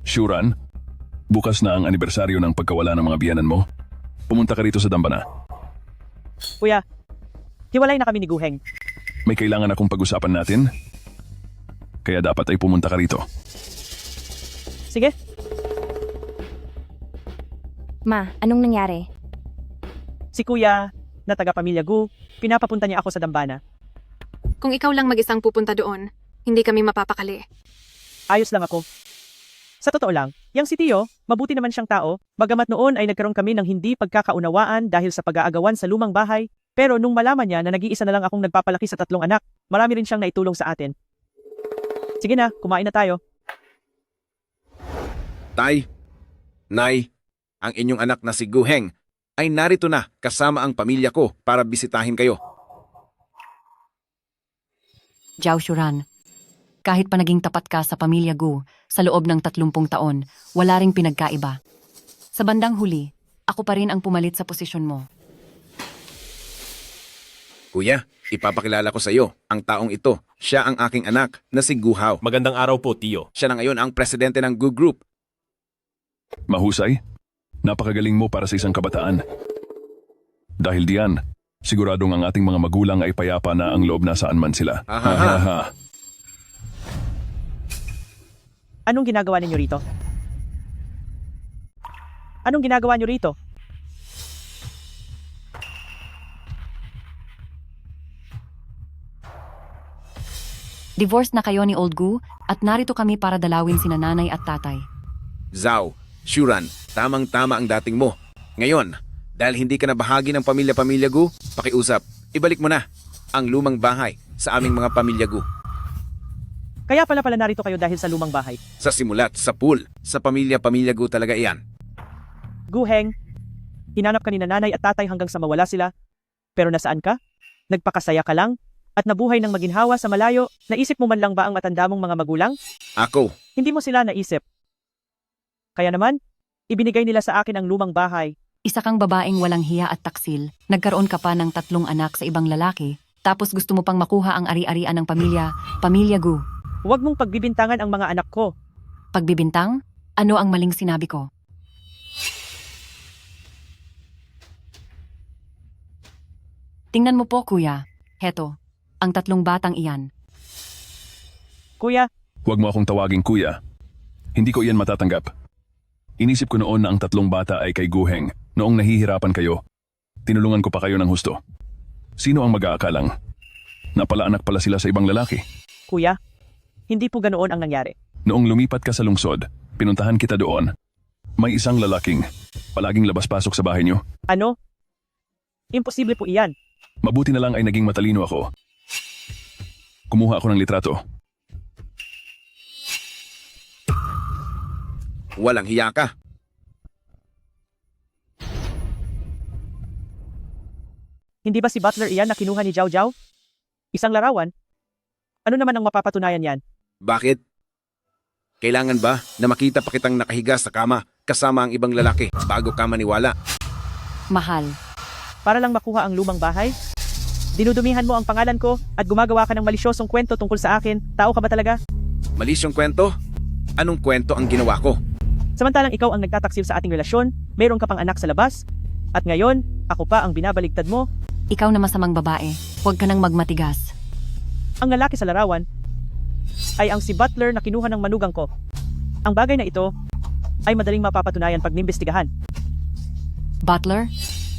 Shuran, bukas na ang anibersaryo ng pagkawala ng mga biyanan mo. Pumunta ka rito sa Dambana. Kuya, hiwalay na kami ni Gu Heng. May kailangan akong pag-usapan natin. Kaya dapat ay pumunta ka rito. Sige. Ma, anong nangyari? Si kuya, na taga-pamilya Gu, pinapapunta niya ako sa dambana. Kung ikaw lang mag-isang pupunta doon, hindi kami mapapakali. Ayos lang ako. Sa totoo lang, yang si Tio, mabuti naman siyang tao, bagamat noon ay nagkaroon kami ng hindi pagkakaunawaan dahil sa pag-aagawan sa lumang bahay, pero nung malaman niya na nag-iisa na lang akong nagpapalaki sa 3 anak, marami rin siyang naitulong sa atin. Sige na, kumain na tayo. Tay, Nay, ang inyong anak na si Guheng ay narito na kasama ang pamilya ko para bisitahin kayo. Zhao Shuran, kahit pa naging tapat ka sa pamilya Gu sa loob ng 30 taon, wala ring pinagkaiba. Sa bandang huli, ako pa rin ang pumalit sa posisyon mo. Kuya, ipapakilala ko sa iyo ang taong ito. Siya ang aking anak na si Gu Hao. Magandang araw po, Tio. Siya na ngayon ang presidente ng Gu Group. Mahusay? Napakagaling mo para sa isang kabataan. Dahil diyan, siguradong ang ating mga magulang ay payapa na ang loob nasaan man sila. Ahaha. Anong ginagawa ninyo rito? Anong ginagawa niyo rito? Divorced na kayo ni Old Gu at narito kami para dalawin sina nanay at tatay. Zhao, Shuran, tamang-tama ang dating mo. Ngayon, dahil hindi ka na bahagi ng pamilya-pamilya Gu, pakiusap, ibalik mo na ang lumang bahay sa aming mga pamilya Gu. Kaya pala narito kayo dahil sa lumang bahay. Sa simulat, sa pool, sa pamilya-pamilya Gu talaga iyan. Guheng, hinanap ka ni nanay at tatay hanggang sa mawala sila. Pero nasaan ka? Nagpakasaya ka lang? At nabuhay ng maginhawa sa malayo? Naisip mo man lang ba ang matanda mong mga magulang? Ako, Hindi mo sila naisip. Kaya naman, ibinigay nila sa akin ang lumang bahay. Isa kang babaeng walang hiya at taksil, nagkaroon ka pa ng 3 anak sa ibang lalaki, tapos gusto mo pang makuha ang ari-arian ng pamilya Gu. Huwag mong pagbibintangan ang mga anak ko. Pagbibintang? Ano ang maling sinabi ko? Tingnan mo po, kuya. Heto, ang 3 batang iyan. Kuya, Huwag mo akong tawaging kuya. Hindi ko iyan matatanggap. Inisip ko noon na ang 3 bata ay kay Guheng. Noong nahihirapan kayo, tinulungan ko pa kayo ng husto. Sino ang mag-aakalang? Napalaanak pala sila sa ibang lalaki. kuya, hindi po ganoon ang nangyari. Noong lumipat ka sa lungsod, pinuntahan kita doon. May isang lalaking palaging labas-pasok sa bahay niyo. Ano? Imposible po iyan. Mabuti na lang ay naging matalino ako. Kumuha ako ng litrato. walang hiya ka. Hindi ba si Butler iyan na kinuha ni Zhao Zhao? Isang larawan? Ano naman ang mapapatunayan yan? Bakit? Kailangan ba na makita pa kitang nakahiga sa kama kasama ang ibang lalaki bago ka maniwala? Mahal. Para lang makuha ang lumang bahay? Dinudumihan mo ang pangalan ko at gumagawa ka ng malisyosong kwento tungkol sa akin. Tao ka ba talaga? Malis yung kwento? Anong kwento ang ginawa ko? Samantalang ikaw ang nagtataksil sa ating relasyon, mayroon ka pang anak sa labas, at ngayon, ako pa ang binabaligtad mo. Ikaw na masamang babae, huwag ka nang magmatigas. Ang lalaki sa larawan ay ang si Butler na kinuha ng manugang ko. Ang bagay na ito ay madaling mapapatunayan pag nimbestigahan. Butler,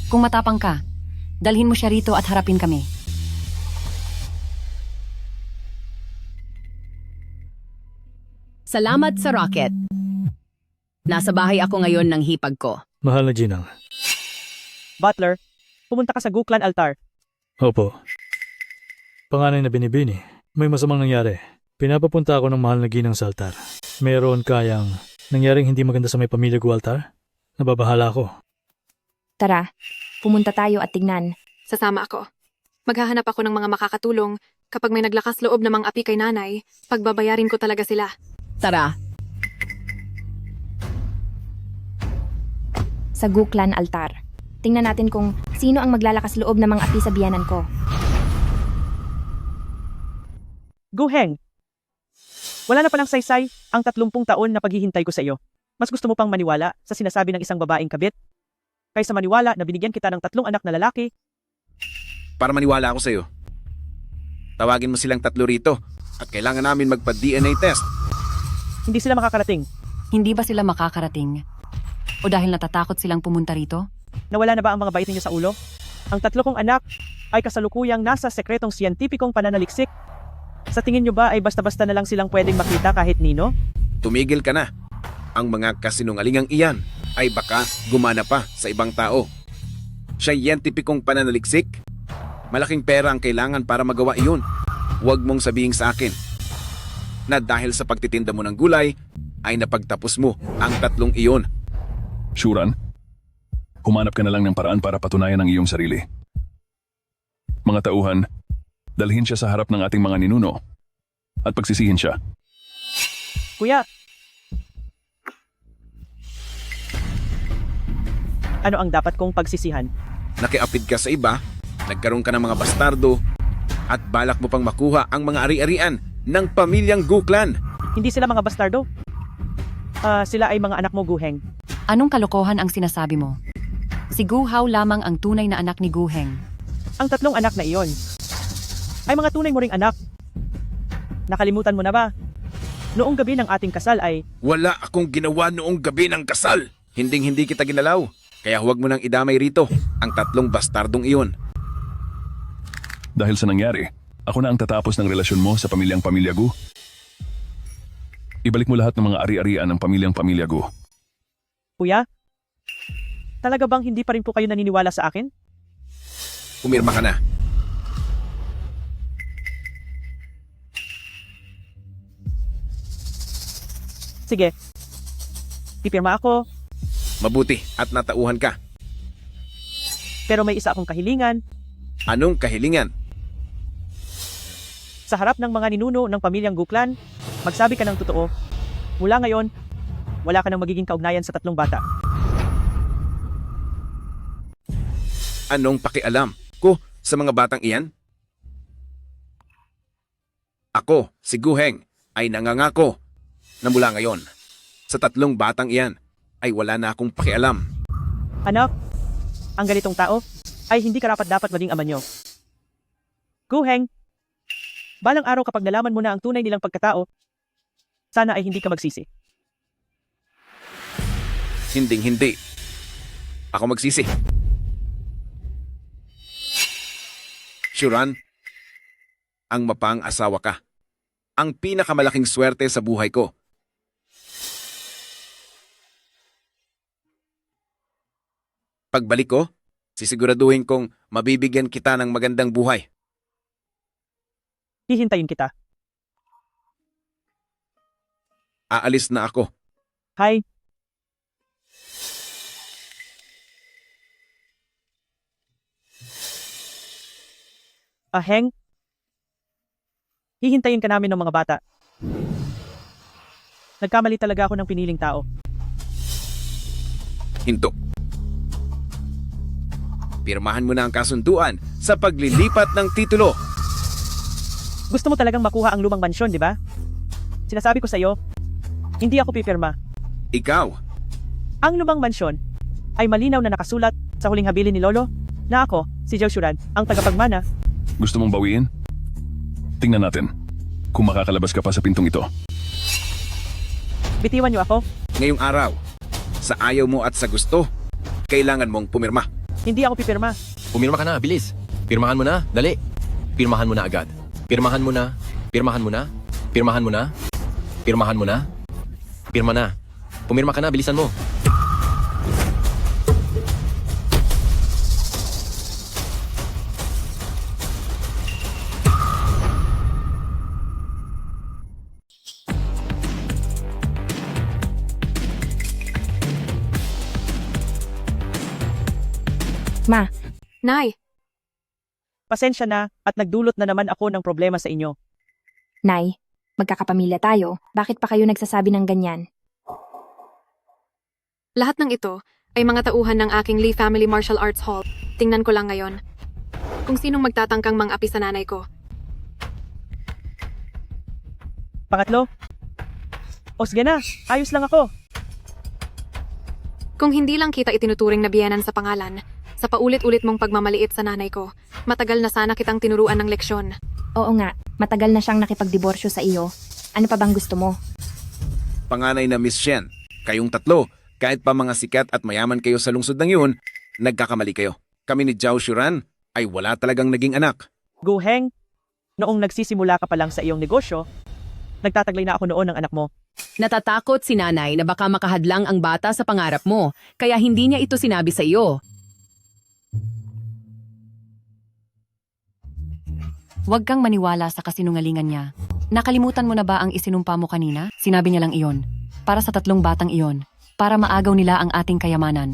kung matapang ka, dalhin mo siya rito at harapin kami. Salamat sa rocket. Nasa bahay ako ngayon ng hipag ko. Mahal na Ginang. Butler, pumunta ka sa Guklan altar. Opo. Panganay na binibini. May masamang nangyari. Pinapapunta ako ng mahal na ginang sa altar. Meron kayang nangyaring hindi maganda sa may pamilya ko altar? Nababahala ako. Tara, pumunta tayo at tignan. Sasama ako. Maghahanap ako ng mga makakatulong. Kapag may naglakas loob na mga api kay nanay, pagbabayarin ko talaga sila. Tara. Sa Guklan altar. Tingnan natin kung sino ang maglalakas loob ng mga api sa biyanan ko. Guheng! Wala na palang saysay ang 30 taon na paghihintay ko sa iyo. Mas gusto mo pang maniwala sa sinasabi ng isang babaeng kabit? Kaysa maniwala na binigyan kita ng 3 anak na lalaki? Para maniwala ako sa iyo. Tawagin mo silang 3 rito at kailangan namin magpa-DNA test. Hindi sila makakarating. Hindi ba sila makakarating? O dahil natatakot silang pumunta rito? Nawala na ba ang mga bait ninyo sa ulo? Ang 3 kong anak ay kasalukuyang nasa sekretong siyentipikong pananaliksik. Sa tingin nyo ba ay basta-basta na lang silang pwedeng makita kahit nino? Tumigil ka na. Ang mga kasinungalingang iyan ay baka gumana pa sa ibang tao. Siyentipikong pananaliksik? Malaking pera ang kailangan para magawa iyon. Huwag mong sabihin sa akin na dahil sa pagtitinda mo ng gulay ay napagtapos mo ang 3 iyon. Shuran, humanap ka na lang ng paraan para patunayan ang iyong sarili. Mga tauhan, dalhin siya sa harap ng ating mga ninuno at pagsisihin siya. Kuya! Ano ang dapat kong pagsisihan? Nakiapid ka sa iba, nagkaroon ka ng mga bastardo, at balak mo pang makuha ang mga ari-arian ng pamilyang Gu clan. Hindi sila mga bastardo. Sila ay mga anak mo, Guheng. Anong kalokohan ang sinasabi mo? Si Gu Hao lamang ang tunay na anak ni Guheng. Ang 3 anak na iyon ay mga tunay mo ring anak. Nakalimutan mo na ba? Noong gabi ng ating kasal ay... Wala akong ginawa noong gabi ng kasal. Hinding-hindi kita ginalaw. Kaya huwag mo nang idamay rito ang 3 bastardong iyon. Dahil sa nangyari, ako na ang tatapos ng relasyon mo sa pamilyang Pamilya Gu. Ibalik mo lahat ng mga ari-arian ng pamilyang Pamilya Gu. Kuya? Talaga bang hindi pa rin po kayo naniniwala sa akin? Pumirma ka na. Sige. Pipirma ako. Mabuti at natauhan ka. Pero may isa akong kahilingan. Anong kahilingan? Sa harap ng mga ninuno ng pamilyang Gu clan, magsabi ka ng totoo. Mula ngayon, wala ka nang magiging kaugnayan sa 3 bata. Anong pakialam ko sa mga batang iyan? Ako, si Guheng, ay nangangako na mula ngayon, sa 3 batang iyan, ay wala na akong pakialam. Anak, ang ganitong tao ay hindi karapat-dapat maging ama nyo. Guheng, balang araw kapag nalaman mo na ang tunay nilang pagkatao, sana ay hindi ka magsisi. Hinding-hindi. Ako magsisi. Shuran, ang mapang asawa ka. Ang pinakamalaking swerte sa buhay ko. Pagbalik ko, sisiguraduhin kong mabibigyan kita ng magandang buhay. Hihintayin kita. Aalis na ako. Hi. Heng. Hihintayin ka namin ng mga bata. Nagkamali talaga ako ng piniling tao. Hinto. Pirmahan mo na ang kasunduan sa paglilipat ng titulo. Gusto mo talagang makuha ang lumang mansyon, di ba? Sinasabi ko sa iyo, hindi ako pipirma. Ikaw. Ang lumang mansyon ay malinaw na nakasulat sa huling habilin ni Lolo na ako, si Zhao Shuran, ang tagapagmana. Gusto mong bawiin? Tingnan natin kung makakalabas ka pa sa pintong ito. Bitiwan niyo ako? Ngayong araw, sa ayaw mo at sa gusto, kailangan mong pumirma. Hindi ako pipirma. Pumirma ka na, bilis. Pirmahan mo na, dali. Pirmahan mo na agad. Pirmahan mo na. Pirmahan mo na. Pirmahan mo na. Pirmahan mo na. Pirma na. Pumirma ka na, bilisan mo. Ma. Nay. Pasensya na at nagdulot na naman ako ng problema sa inyo. Nay, magkakapamilya tayo. Bakit pa kayo nagsasabi ng ganyan? Lahat ng ito ay mga tauhan ng aking Lee Family Martial Arts Hall. Tingnan ko lang ngayon kung sinong magtatangkang mang-api sa nanay ko. Pangatlo? O sige na, ayos lang ako. Kung hindi lang kita itinuturing na biyenan sa pangalan, sa paulit-ulit mong pagmamaliit sa nanay ko, matagal na sana kitang tinuruan ng leksyon. Oo nga, matagal na siyang nakipagdiborsyo sa iyo. Ano pa bang gusto mo? Panganay na Miss Shen, kayong 3 Kahit pa mga sikat at mayaman kayo sa lungsod ng yun, nagkakamali kayo. Kami ni Zhao Shuran ay wala talagang naging anak. Guheng, noong nagsisimula ka pa lang sa iyong negosyo, nagtataglay na ako noon ng anak mo. Natatakot si nanay na baka makahadlang ang bata sa pangarap mo, kaya hindi niya ito sinabi sa iyo. Huwag kang maniwala sa kasinungalingan niya. Nakalimutan mo na ba ang isinumpa mo kanina? Sinabi niya lang iyon. Para sa 3 batang iyon. Para maagaw nila ang ating kayamanan.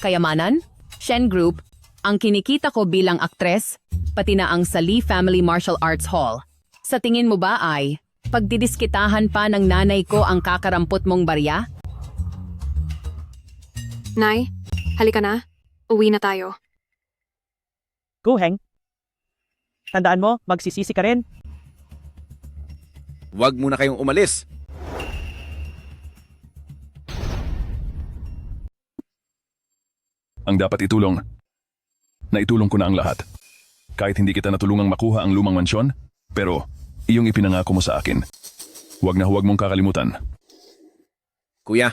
Kayamanan? Shen Group, ang kinikita ko bilang aktres, pati na ang sa Lee Family Martial Arts Hall. Sa tingin mo ba ay, pagdidiskitahan pa ng nanay ko ang kakarampot mong barya? Nay, halika na. Uwi na tayo. Guheng, tandaan mo, magsisisi ka rin. Huwag muna kayong umalis. Ang dapat itulong. Naitulong ko na ang lahat. Kahit hindi kita natulungang makuha ang lumang mansyon, pero iyong ipinangako mo sa akin. Huwag na huwag mong kakalimutan. Kuya.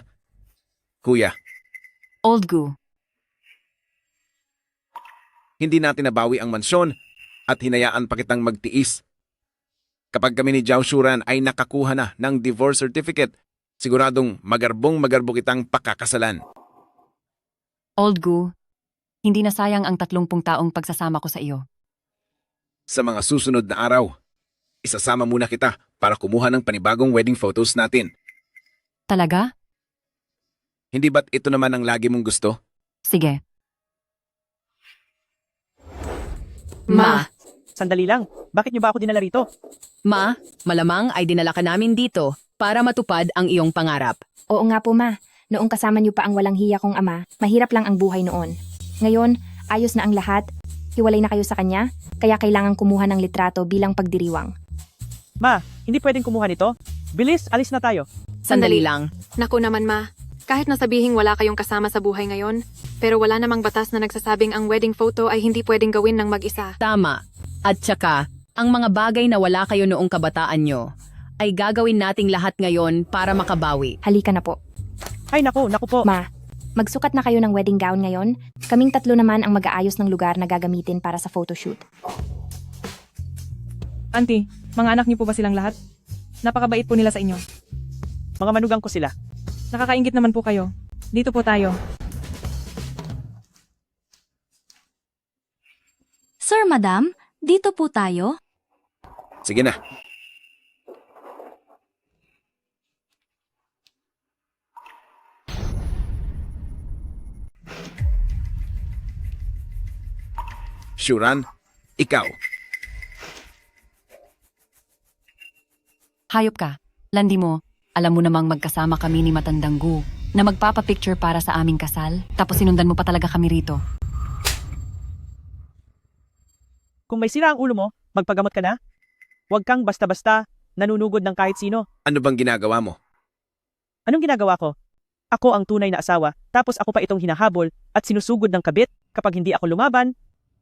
Old Gu, Hindi natin nabawi ang mansyon at hinayaan pa kitang magtiis. Kapag kami ni Zhao Shuran ay nakakuha na ng divorce certificate, siguradong magarbong kitang pakakasalan. Old Gu, hindi na sayang ang 30 taong pagsasama ko sa iyo. Sa mga susunod na araw, isasama muna kita para kumuha ng panibagong wedding photos natin. Talaga? Hindi ba't ito naman ang lagi mong gusto? Sige. Ma! Sandali lang, bakit niyo ba ako dinala rito? Ma, malamang ay dinala ka namin dito para matupad ang iyong pangarap. Oo nga po, ma. Noong kasama niyo pa ang walang hiya kong ama, mahirap lang ang buhay noon. Ngayon, ayos na ang lahat. Hiwalay na kayo sa kanya, kaya kailangan kumuha ng litrato bilang pagdiriwang. Ma, hindi pwedeng kumuha nito. Bilis, alis na tayo. Sandali lang. Naku naman, ma. Kahit nasabihing wala kayong kasama sa buhay ngayon, pero wala namang batas na nagsasabing ang wedding photo ay hindi pwedeng gawin ng mag-isa. Tama. At saka, ang mga bagay na wala kayo noong kabataan nyo, ay gagawin nating lahat ngayon para makabawi. Halika na po. Ay naku po. Ma, magsukat na kayo ng wedding gown ngayon. Kaming 3 naman ang mag-aayos ng lugar na gagamitin para sa photoshoot. Auntie, mga anak niyo po ba silang lahat? Napakabait po nila sa inyo. Mga manugang ko sila. Nakakaingit naman po kayo. Dito po tayo. Sir, Madam, dito po tayo. Sige na. Shuran, ikaw. Hayop ka. Landi mo, alam mo namang magkasama kami ni Matandang Gu na magpapapicture para sa aming kasal, tapos sinundan mo pa talaga kami rito. Kung may sira ang ulo mo, magpagamot ka na. Huwag kang basta-basta nanunugod ng kahit sino. Ano bang ginagawa mo? Anong ginagawa ko? Ako ang tunay na asawa, tapos ako pa itong hinahabol at sinusugod ng kabit. Kapag hindi ako lumaban,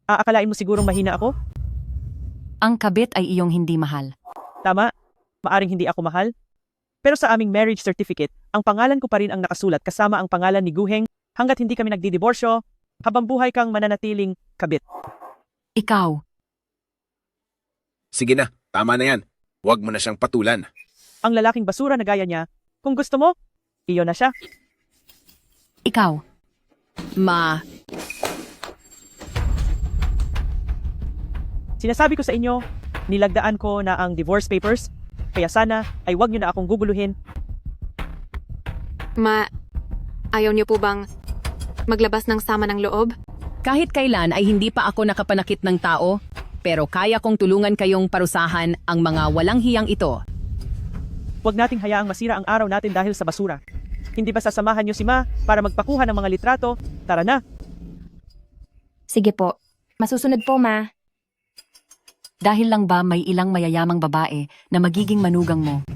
aakalain mo sigurong mahina ako? Ang kabit ay iyong hindi mahal. Tama, maaring hindi ako mahal. Pero sa aming marriage certificate, ang pangalan ko pa rin ang nakasulat kasama ang pangalan ni Guheng hanggat hindi kami nagdidiborsyo, habang buhay kang mananatiling kabit. Ikaw. Sige na, tama na yan. Huwag mo na siyang patulan. Ang lalaking basura na gaya niya, kung gusto mo, iyon na siya. Ikaw. Ma, sinasabi ko sa inyo, nilagdaan ko na ang divorce papers, kaya sana ay wag niyo na akong guguluhin. Ma, ayaw niyo po bang maglabas ng sama ng loob? kahit kailan ay hindi pa ako nakapanakit ng tao, pero kaya kong tulungan kayong parusahan ang mga walang hiyang ito. Huwag nating hayaang masira ang araw natin dahil sa basura. Hindi ba sasamahan niyo si Ma para magpakuha ng mga litrato? Tara na! Sige po. Masusunod po, Ma. Dahil lang ba may ilang mayayamang babae na magiging manugang mo?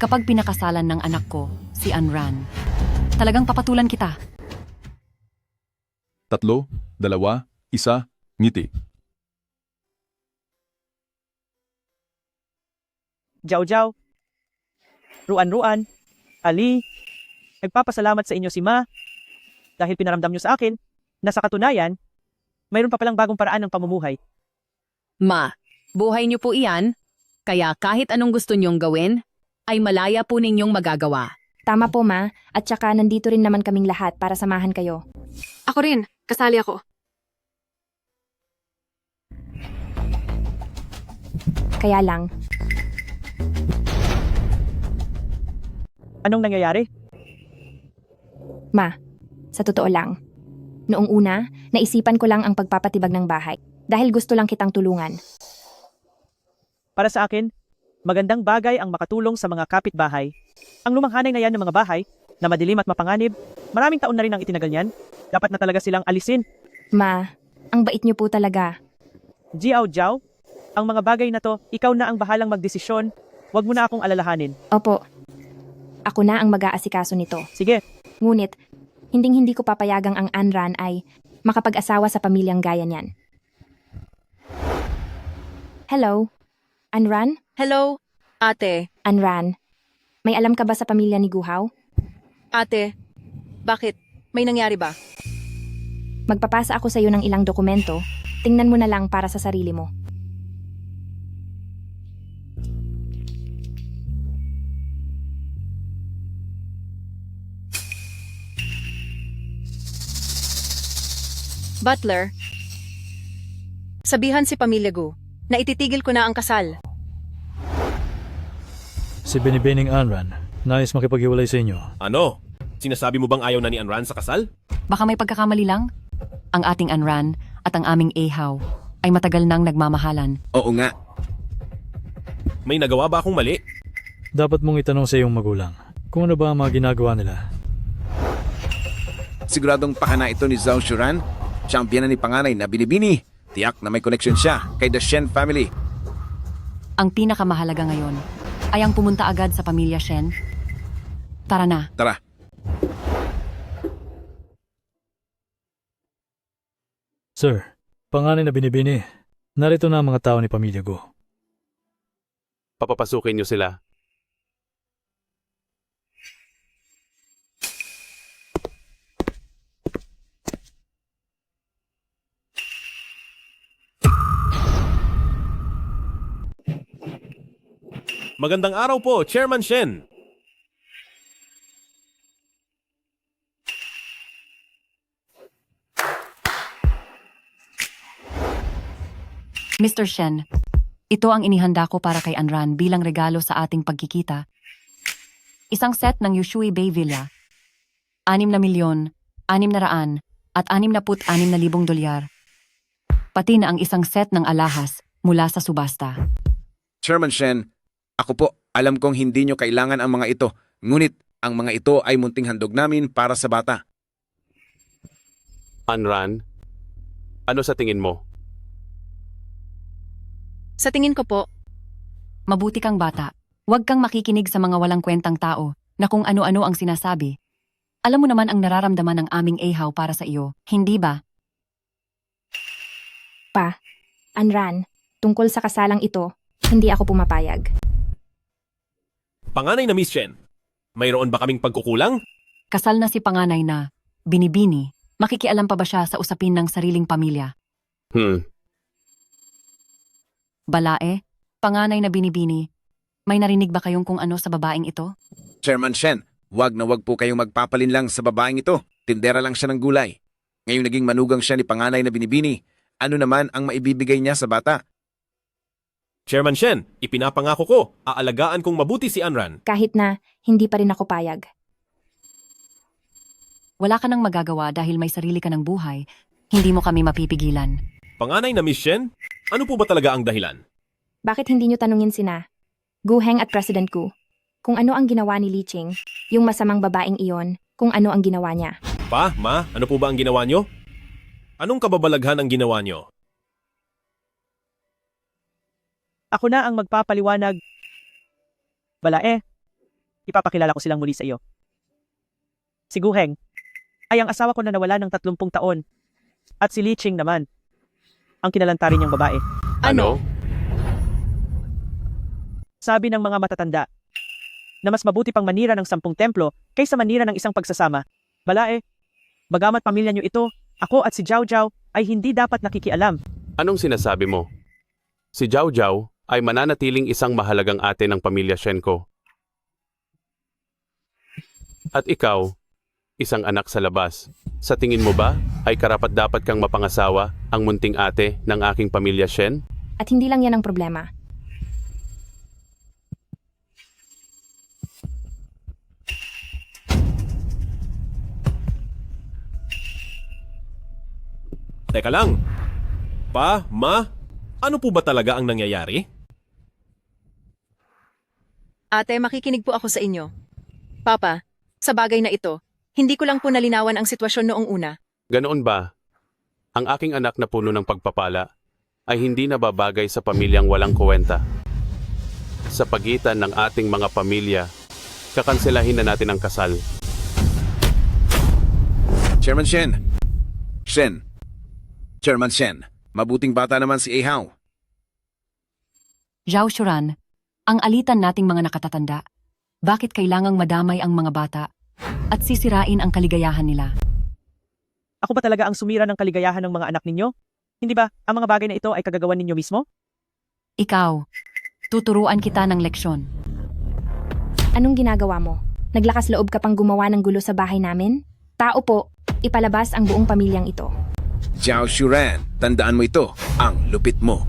Kapag pinakasalan ng anak ko, si Anran, talagang papatulan kita. 3, 2, 1, ngiti. Jiao Jiao, Ruan Ruan, Ali, Nagpapasalamat sa inyo si Ma dahil pinaramdam niyo sa akin na sa katunayan, mayroon pa palang bagong paraan ng pamumuhay. Ma, buhay niyo po iyan, kaya kahit anong gusto niyong gawin, ay malaya po ninyong magagawa. Tama po, Ma. At saka nandito rin naman kaming lahat para samahan kayo. Ako rin, kasali ako. Kaya lang, Anong nangyayari? Ma, sa totoo lang. Noong una, naisipan ko lang ang pagpapatibag ng bahay dahil gusto lang kitang tulungan. Para sa akin, magandang bagay ang makatulong sa mga kapitbahay. Ang lumanghanay na yan ng mga bahay na madilim at mapanganib, maraming taon na rin ang itinagal niyan. Dapat na talaga silang alisin. Ma, ang bait niyo po talaga. Jiao Jiao, ang mga bagay na to, ikaw na ang bahalang magdesisyon. Huwag mo na akong alalahanin. Opo, ako na ang mag-aasikaso nito. Sige. Ngunit, hinding-hindi ko papayagang ang Anran ay makapag-asawa sa pamilyang gaya niyan. Hello? Anran? Hello, ate. Anran, may alam ka ba sa pamilya ni Guhaw? Ate, bakit? May nangyari ba? Magpapasa ako sa iyo ng ilang dokumento. Tingnan mo na lang para sa sarili mo. Butler, sabihan si Pamilya Gu na ititigil ko na ang kasal. Si Binibining Anran, nais makipaghiwalay sa inyo. Ano? Sinasabi mo bang ayaw na ni Anran sa kasal? Baka may pagkakamali lang. Ang ating Anran at ang aming Ehaw ay matagal nang nagmamahalan. Oo nga. May nagawa ba akong mali? Dapat mong itanong sa iyong magulang kung ano ba ang mga ginagawa nila. Siguradong pakana ito ni Zhao Shuran. Siya ang biyanan ni panganay na Binibini. Tiyak na may connection siya kay the Shen family. Ang pinakamahalaga ngayon ay ang pumunta agad sa pamilya Shen. Tara na. Tara. Sir, panganay na Binibini, narito na ang mga tao ni Pamilya Gu. Papapasukin niyo sila. Magandang araw po, Chairman Shen. Mr. Shen, ito ang inihanda ko para kay Anran bilang regalo sa ating pagkikita. Isang set ng Yushui Bay Villa. 6,600,000, 600, at 66,000 dolyar. Pati na ang isang set ng alahas mula sa subasta. Chairman Shen, ako po, alam kong hindi nyo kailangan ang mga ito. Ngunit, ang mga ito ay munting handog namin para sa bata. Anran, ano sa tingin mo? Sa tingin ko po, Mabuti kang bata. Huwag kang makikinig sa mga walang kwentang tao na kung ano-ano ang sinasabi. Alam mo naman ang nararamdaman ng aming Ehaw para sa iyo, hindi ba? Pa, Anran, tungkol sa kasalang ito, hindi ako pumapayag. Panganay na Miss Shen, mayroon ba kaming pagkukulang? Kasal na si panganay na Binibini. Makikialam pa ba siya sa usapin ng sariling pamilya? Balae, panganay na Binibini, may narinig ba kayong kung ano sa babaeng ito? Chairman Shen, wag na wag po kayong magpapalinlang sa babaeng ito. Tindera lang siya ng gulay. Ngayong naging manugang siya ni panganay na Binibini, ano naman ang maibibigay niya sa bata? Chairman Shen, ipinapangako ko, aalagaan kong mabuti si Anran. Kahit na, hindi pa rin ako payag. Wala ka nang magagawa dahil may sarili ka ng buhay, hindi mo kami mapipigilan. Panganay na Miss Shen, ano po ba talaga ang dahilan? Bakit hindi nyo tanungin sina Guheng at President Gu kung ano ang ginawa ni Li Qing, yung masamang babaeng iyon, kung ano ang ginawa niya? Pa, ma, ano po ba ang ginawa nyo? Anong kababalaghan ang ginawa nyo? Ako na ang magpapaliwanag. Balae, ipapakilala ko silang muli sa iyo. Si Guheng ay ang asawa ko na nawala ng 30 taon. At si Li Qing naman, ang kinalantarin niyang babae. Ano? Sabi ng mga matatanda, na mas mabuti pang manira ng 10 templo kaysa manira ng isang pagsasama. Balae, bagamat pamilya niyo ito, ako at si Jiao Jiao ay hindi dapat nakikialam. Anong sinasabi mo? Si Jiao Jiao ay mananatiling isang mahalagang ate ng pamilya Shen ko. At ikaw, isang anak sa labas. Sa tingin mo ba ay karapat-dapat kang mapangasawa ang munting ate ng aking pamilya Shen? At hindi lang yan ang problema. Teka lang. Pa, ma, ano po ba talaga ang nangyayari? Ate, makikinig po ako sa inyo. Papa, sa bagay na ito, hindi ko lang po nalinawan ang sitwasyon noong una. Ganoon ba? Ang aking anak na puno ng pagpapala ay hindi nababagay sa pamilyang walang kwenta. Sa pagitan ng ating mga pamilya, kakanselahin na natin ang kasal. Chairman Shen. Shen. Chairman Shen. Mabuting bata naman si Ahao. Zhao Shuran, ang alitan nating mga nakatatanda. Bakit kailangang madamay ang mga bata at sisirain ang kaligayahan nila? Ako ba talaga ang sumira ng kaligayahan ng mga anak ninyo? Hindi ba ang mga bagay na ito ay kagagawan ninyo mismo? Ikaw, tuturuan kita ng leksyon. Anong ginagawa mo? Naglakas loob ka pang gumawa ng gulo sa bahay namin? Tao po, ipalabas ang buong pamilyang ito. Jiao Shuran, tandaan mo ito. Ang lupit mo.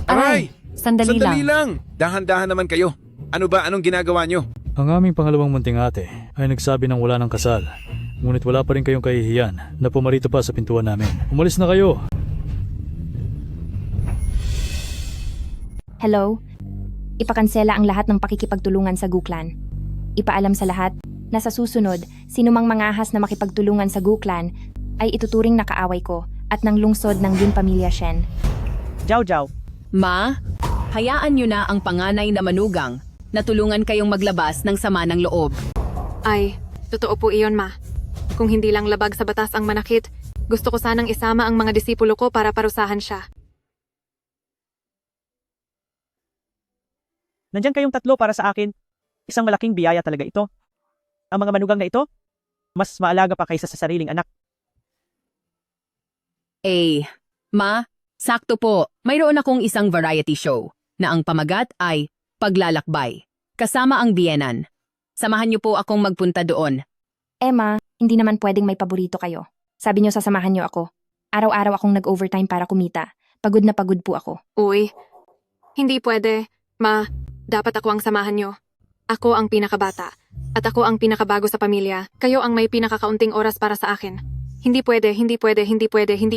Aray! Sandali lang. Dahan-dahan naman kayo. Ano ba? Anong ginagawa nyo? Ang aming pangalawang munting ate ay nagsabi ng wala ng kasal. Ngunit wala pa rin kayong kahihiyan na pumarito pa sa pintuan namin. Umalis na kayo! Hello? Ipakansela ang lahat ng pakikipagtulungan sa Guklan. Ipaalam sa lahat na sa susunod, sinumang mangahas na makipagtulungan sa Guklan ay ituturing na kaaway ko at ng lungsod ng Yun Pamilya Shen. Jiao Jiao. Ma, hayaan niyo na ang panganay na manugang na tulungan kayong maglabas ng sama ng loob. Ay, totoo po iyon, ma. Kung hindi lang labag sa batas ang manakit, gusto ko sanang isama ang mga disipulo ko para parusahan siya. Nandiyan kayong tatlo para sa akin. Isang malaking biyaya talaga ito. Ang mga manugang na ito, mas maalaga pa kaysa sa sariling anak. Ma, sakto po. Mayroon akong isang variety show na ang pamagat ay Paglalakbay. Kasama ang biyenan. Samahan niyo po akong magpunta doon. Emma, hindi naman pwedeng may paborito kayo. Sabi niyo sasamahan niyo ako. Araw-araw akong nag-overtime para kumita. Pagod na pagod po ako. Uy, hindi pwede. Ma, dapat ako ang samahan niyo. Ako ang pinakabata. At ako ang pinakabago sa pamilya. Kayo ang may pinakakaunting oras para sa akin. Hindi pwede, hindi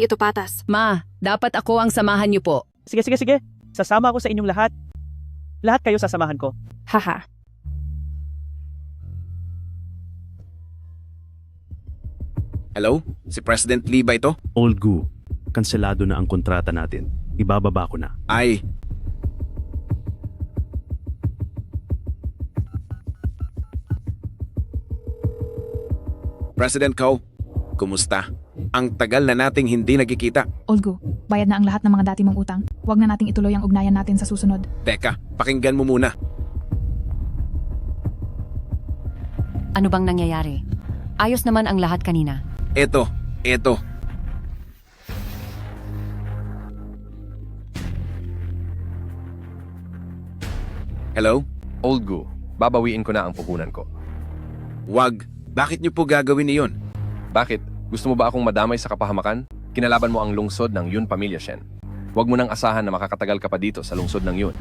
ito patas. Ma, dapat ako ang samahan niyo po. Sige. Sasama ako sa inyong lahat. Lahat kayo sasamahan ko. Haha. Hello? Si President Lee ba ito? Old Gu, kanselado na ang kontrata natin. Ibababa ko na. Ay. President Ko, kumusta? Ang tagal na nating hindi nagkikita. Olgo, bayad na ang lahat ng mga dati mong utang. Huwag na nating ituloy ang ugnayan natin sa susunod. Teka, pakinggan mo muna. Ano bang nangyayari? Ayos naman ang lahat kanina. Eto. Hello? Old Gu, babawiin ko na ang puhunan ko. Wag. Bakit niyo po gagawin iyon? Bakit? Gusto mo ba akong madamay sa kapahamakan? Kinalaban mo ang lungsod ng Yun Pamilya Shen. Huwag mo nang asahan na makakatagal ka pa dito sa lungsod ng Yun.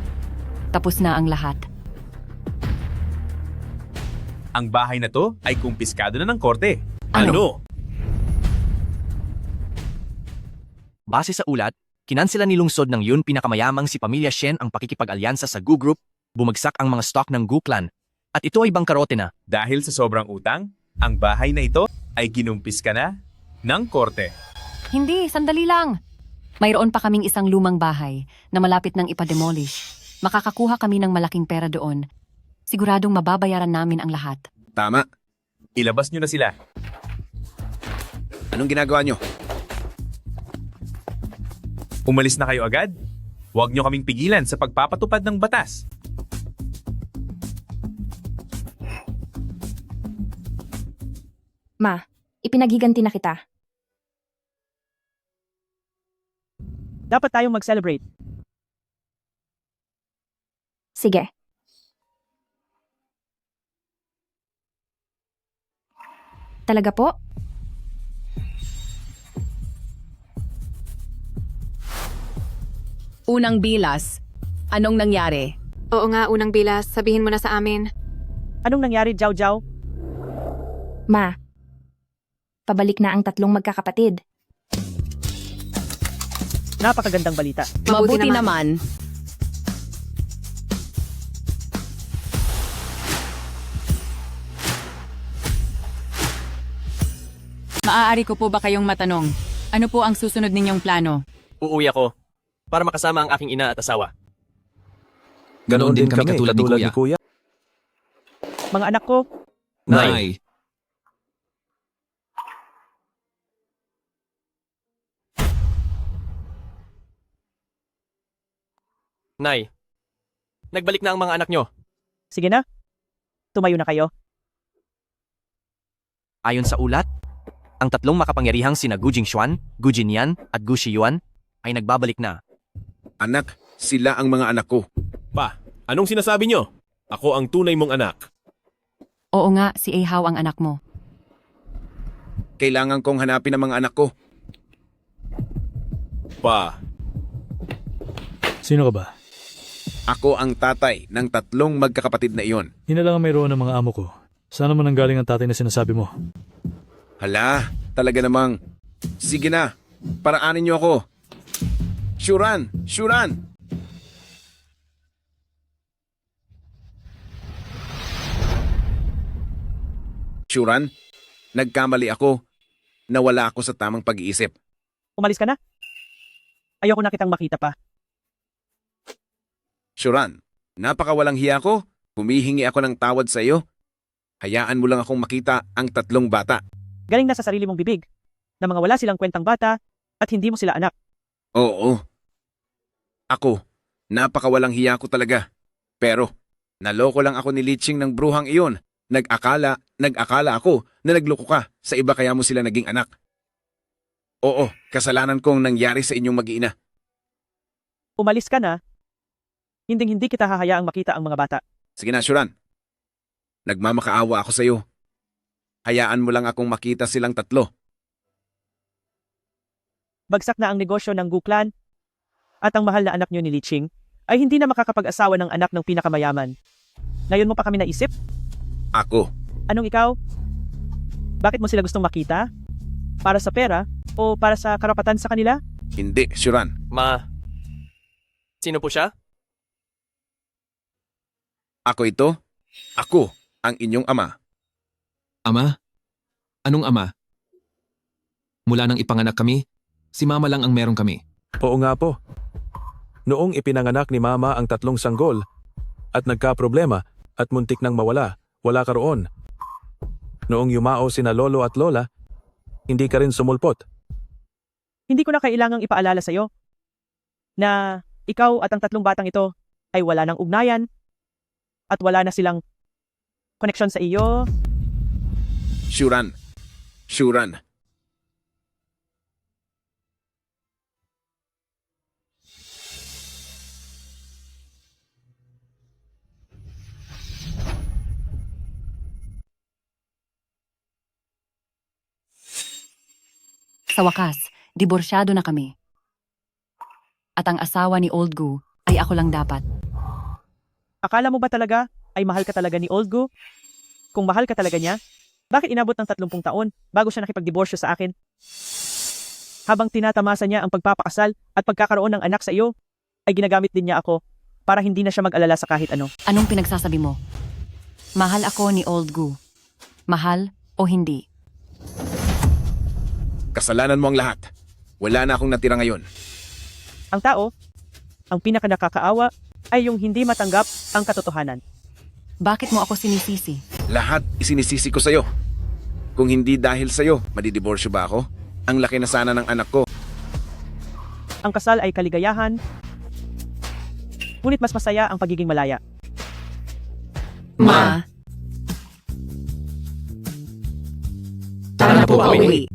Tapos na ang lahat. Ang bahay na to ay kumpiskado na ng korte. Ano? Base sa ulat, kinansela ni lungsod ng Yun pinakamayamang si Pamilya Shen ang pakikipag-alyansa sa Gu Group, bumagsak ang mga stock ng Gu Clan, at ito ay bangkarote na. Dahil sa sobrang utang, ang bahay na ito ay kinumpiska na ng korte. Hindi, sandali lang. Mayroon pa kaming isang lumang bahay na malapit nang ipademolish. Makakakuha kami ng malaking pera doon. Siguradong mababayaran namin ang lahat. Tama. Ilabas nyo na sila. Anong ginagawa nyo? Umalis na kayo agad? Huwag nyo kaming pigilan sa pagpapatupad ng batas. Ma, ipinaghiganti na kita. Dapat tayong mag-celebrate. Sige. Talaga po? Unang bilas. Anong nangyari? Oo nga, unang bilas. Sabihin mo na sa amin. Anong nangyari, Jiao Jiao? Ma, pabalik na ang tatlong magkakapatid. Napakagandang balita. Mabuti naman. Maaari ko po ba kayong matanong? Ano po ang susunod ninyong plano? Uuwi ako para makasama ang aking ina at asawa. Ganoon din kami katulad ni Kuya. Mga anak ko, Nay. Nay, nagbalik na ang mga anak nyo. sige na. Tumayo na kayo. Ayon sa ulat, ang tatlong makapangyarihang sina Gu Jingxuan, Gu Jinyan at Gu Shiyuan ay nagbabalik na. Anak, sila ang mga anak ko. Pa, anong sinasabi nyo? Ako ang tunay mong anak. Oo nga, si Ahau ang anak mo. Kailangan kong hanapin ang mga anak ko. Pa, Sino ka ba? Ako ang tatay ng tatlong magkakapatid na iyon. Yun na lang ang mayroon ng mga amo ko. Sana man nanggaling ang tatay na sinasabi mo. Hala, talaga namang. Sige na, paraanin niyo ako. Shuran! Shuran! Shuran, nagkamali ako. Nawala ako sa tamang pag-iisip. Umalis ka na. Ayoko na kitang makita pa. Shuran, napakawalang hiya ko. Humihingi ako ng tawad sa iyo. Hayaan mo lang akong makita ang tatlong bata. Galing na sa sarili mong bibig na mga wala silang kwentang bata at hindi mo sila anak. Oo. Ako, napakawalang hiya ko talaga. Pero, naloko lang ako ni Liching ng bruhang iyon. Nag-akala ako na nagloko ka sa iba kaya mo sila naging anak. Oo, kasalanan kong nangyari sa inyong mag-iina. Umalis ka na. Hinding-hindi kita hahayaang makita ang mga bata. Sige na, Shuran. Nagmamakaawa ako sa iyo. Hayaan mo lang akong makita silang tatlo. Bagsak na ang negosyo ng Gu Clan at ang mahal na anak niyo ni Liching ay hindi na makakapag-asawa ng anak ng pinakamayaman. Ngayon mo pa kami naisip? Ako. Anong ikaw? Bakit mo sila gustong makita? Para sa pera o para sa karapatan sa kanila? Hindi, Shuran. Ma, sino po siya? Ako ito. Ako ang inyong ama. Ama? Anong ama? Mula nang ipanganak kami, si Mama lang ang meron kami. Oo nga po. Noong ipinanganak ni Mama ang tatlong sanggol at nagka-problema at muntik nang mawala, wala ka roon. Noong yumao sina Lolo at Lola, hindi ka rin sumulpot. Hindi ko na kailangang ipaalala sa iyo na ikaw at ang tatlong batang ito ay wala ng ugnayan at wala na silang koneksyon sa iyo. Shuran. Shuran. Sa wakas, diborsyado na kami. At ang asawa ni Old Gu ay ako lang dapat. Akala mo ba talaga ay mahal ka talaga ni Old Gu? Kung mahal ka talaga niya, bakit inabot ng 30 taon bago siya nakipagdiborsyo sa akin? Habang tinatamasa niya ang pagpapakasal at pagkakaroon ng anak sa iyo, ay ginagamit din niya ako para hindi na siya mag-alala sa kahit ano. Anong pinagsasabi mo? Mahal ako ni Old Gu. Mahal o hindi? Kasalanan mo ang lahat. Wala na akong natira ngayon. Ang tao, ang pinakanakakaawa ay yung hindi matanggap ang katotohanan. Bakit mo ako sinisisi? Lahat isinisisi ko sa'yo. Kung hindi dahil sa'yo, madidiborsyo ba ako? Ang laki na sana ng anak ko. Ang kasal ay kaligayahan, ngunit mas masaya ang pagiging malaya. Ma. po pauwi.